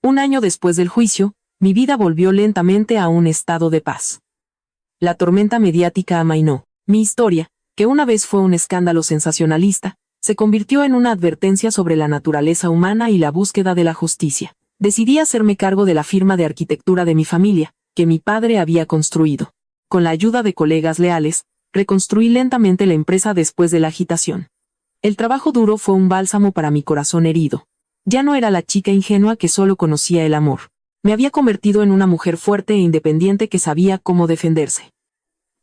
Un año después del juicio, mi vida volvió lentamente a un estado de paz. La tormenta mediática amainó. Mi historia, que una vez fue un escándalo sensacionalista, se convirtió en una advertencia sobre la naturaleza humana y la búsqueda de la justicia. Decidí hacerme cargo de la firma de arquitectura de mi familia, que mi padre había construido. Con la ayuda de colegas leales, reconstruí lentamente la empresa después de la agitación. El trabajo duro fue un bálsamo para mi corazón herido. Ya no era la chica ingenua que solo conocía el amor. Me había convertido en una mujer fuerte e independiente que sabía cómo defenderse.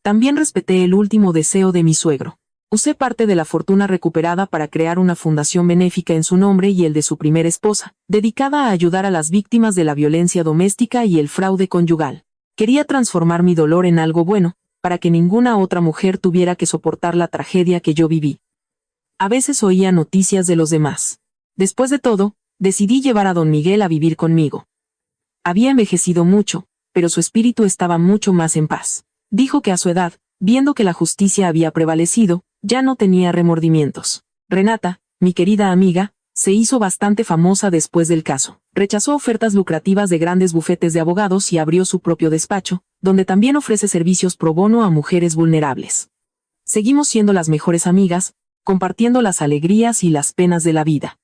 También respeté el último deseo de mi suegro. Usé parte de la fortuna recuperada para crear una fundación benéfica en su nombre y el de su primera esposa, dedicada a ayudar a las víctimas de la violencia doméstica y el fraude conyugal. Quería transformar mi dolor en algo bueno, para que ninguna otra mujer tuviera que soportar la tragedia que yo viví. A veces oía noticias de los demás. Después de todo, decidí llevar a don Miguel a vivir conmigo. Había envejecido mucho, pero su espíritu estaba mucho más en paz. Dijo que a su edad, viendo que la justicia había prevalecido, ya no tenía remordimientos. Renata, mi querida amiga, se hizo bastante famosa después del caso. Rechazó ofertas lucrativas de grandes bufetes de abogados y abrió su propio despacho, donde también ofrece servicios pro bono a mujeres vulnerables. Seguimos siendo las mejores amigas, compartiendo las alegrías y las penas de la vida.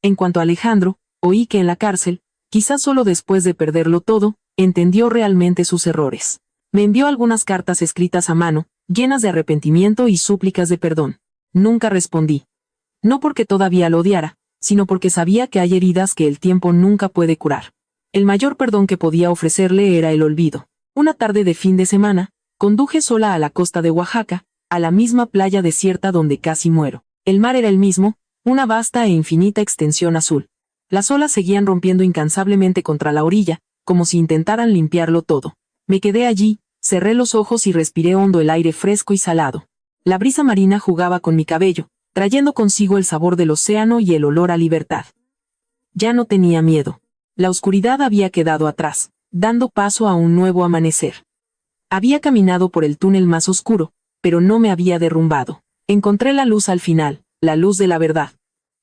En cuanto a Alejandro, oí que en la cárcel, quizás solo después de perderlo todo, entendió realmente sus errores. Me envió algunas cartas escritas a mano, llenas de arrepentimiento y súplicas de perdón. Nunca respondí. No porque todavía lo odiara, sino porque sabía que hay heridas que el tiempo nunca puede curar. El mayor perdón que podía ofrecerle era el olvido. Una tarde de fin de semana, conduje sola a la costa de Oaxaca, a la misma playa desierta donde casi muero. El mar era el mismo, una vasta e infinita extensión azul. Las olas seguían rompiendo incansablemente contra la orilla, como si intentaran limpiarlo todo. Me quedé allí, cerré los ojos y respiré hondo el aire fresco y salado. La brisa marina jugaba con mi cabello, trayendo consigo el sabor del océano y el olor a libertad. Ya no tenía miedo. La oscuridad había quedado atrás, dando paso a un nuevo amanecer. Había caminado por el túnel más oscuro, pero no me había derrumbado. Encontré la luz al final, la luz de la verdad,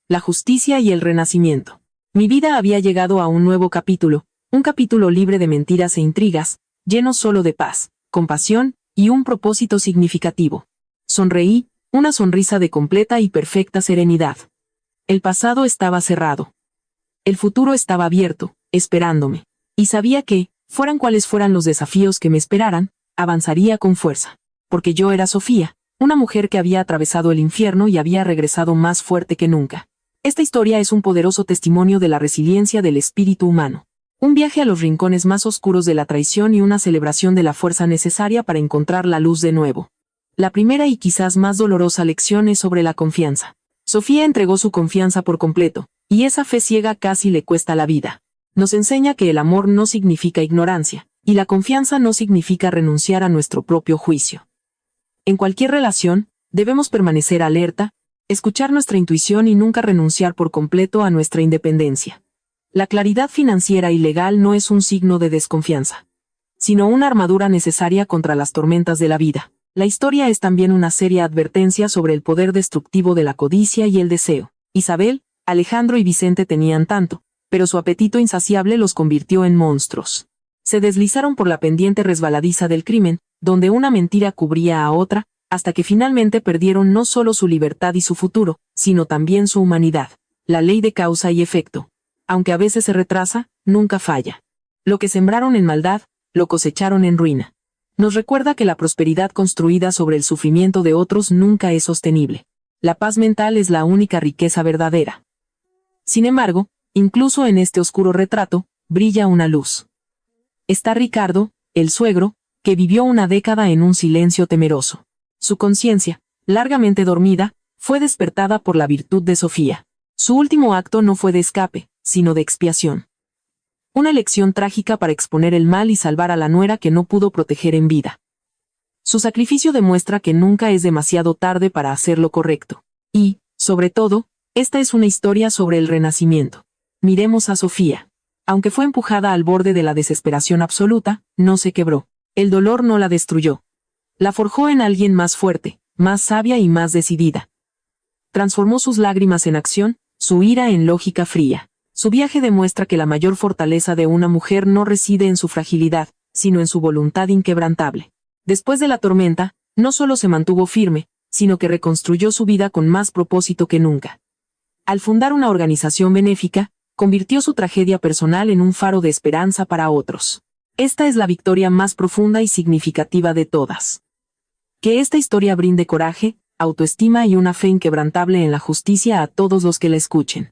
la justicia y el renacimiento. Mi vida había llegado a un nuevo capítulo, un capítulo libre de mentiras e intrigas, lleno solo de paz, compasión y un propósito significativo. Sonreí, una sonrisa de completa y perfecta serenidad. El pasado estaba cerrado. El futuro estaba abierto, esperándome. Y sabía que, fueran cuales fueran los desafíos que me esperaran, avanzaría con fuerza. Porque yo era Sofía, una mujer que había atravesado el infierno y había regresado más fuerte que nunca. Esta historia es un poderoso testimonio de la resiliencia del espíritu humano. Un viaje a los rincones más oscuros de la traición y una celebración de la fuerza necesaria para encontrar la luz de nuevo. La primera y quizás más dolorosa lección es sobre la confianza. Sofía entregó su confianza por completo, y esa fe ciega casi le cuesta la vida. Nos enseña que el amor no significa ignorancia, y la confianza no significa renunciar a nuestro propio juicio. En cualquier relación, debemos permanecer alerta, escuchar nuestra intuición y nunca renunciar por completo a nuestra independencia. La claridad financiera y legal no es un signo de desconfianza, sino una armadura necesaria contra las tormentas de la vida. La historia es también una seria advertencia sobre el poder destructivo de la codicia y el deseo. Isabel, Alejandro y Vicente tenían tanto, pero su apetito insaciable los convirtió en monstruos. Se deslizaron por la pendiente resbaladiza del crimen, donde una mentira cubría a otra, hasta que finalmente perdieron no solo su libertad y su futuro, sino también su humanidad. La ley de causa y efecto, aunque a veces se retrasa, nunca falla. Lo que sembraron en maldad, lo cosecharon en ruina. Nos recuerda que la prosperidad construida sobre el sufrimiento de otros nunca es sostenible. La paz mental es la única riqueza verdadera. Sin embargo, incluso en este oscuro retrato, brilla una luz. Está Ricardo, el suegro, que vivió una década en un silencio temeroso. Su conciencia, largamente dormida, fue despertada por la virtud de Sofía. Su último acto no fue de escape, sino de expiación. Una elección trágica para exponer el mal y salvar a la nuera que no pudo proteger en vida. Su sacrificio demuestra que nunca es demasiado tarde para hacer lo correcto. Y, sobre todo, esta es una historia sobre el renacimiento. Miremos a Sofía. Aunque fue empujada al borde de la desesperación absoluta, no se quebró. El dolor no la destruyó. La forjó en alguien más fuerte, más sabia y más decidida. Transformó sus lágrimas en acción, su ira en lógica fría. Su viaje demuestra que la mayor fortaleza de una mujer no reside en su fragilidad, sino en su voluntad inquebrantable. Después de la tormenta, no solo se mantuvo firme, sino que reconstruyó su vida con más propósito que nunca. Al fundar una organización benéfica, convirtió su tragedia personal en un faro de esperanza para otros. Esta es la victoria más profunda y significativa de todas. Que esta historia brinde coraje, autoestima y una fe inquebrantable en la justicia a todos los que la escuchen.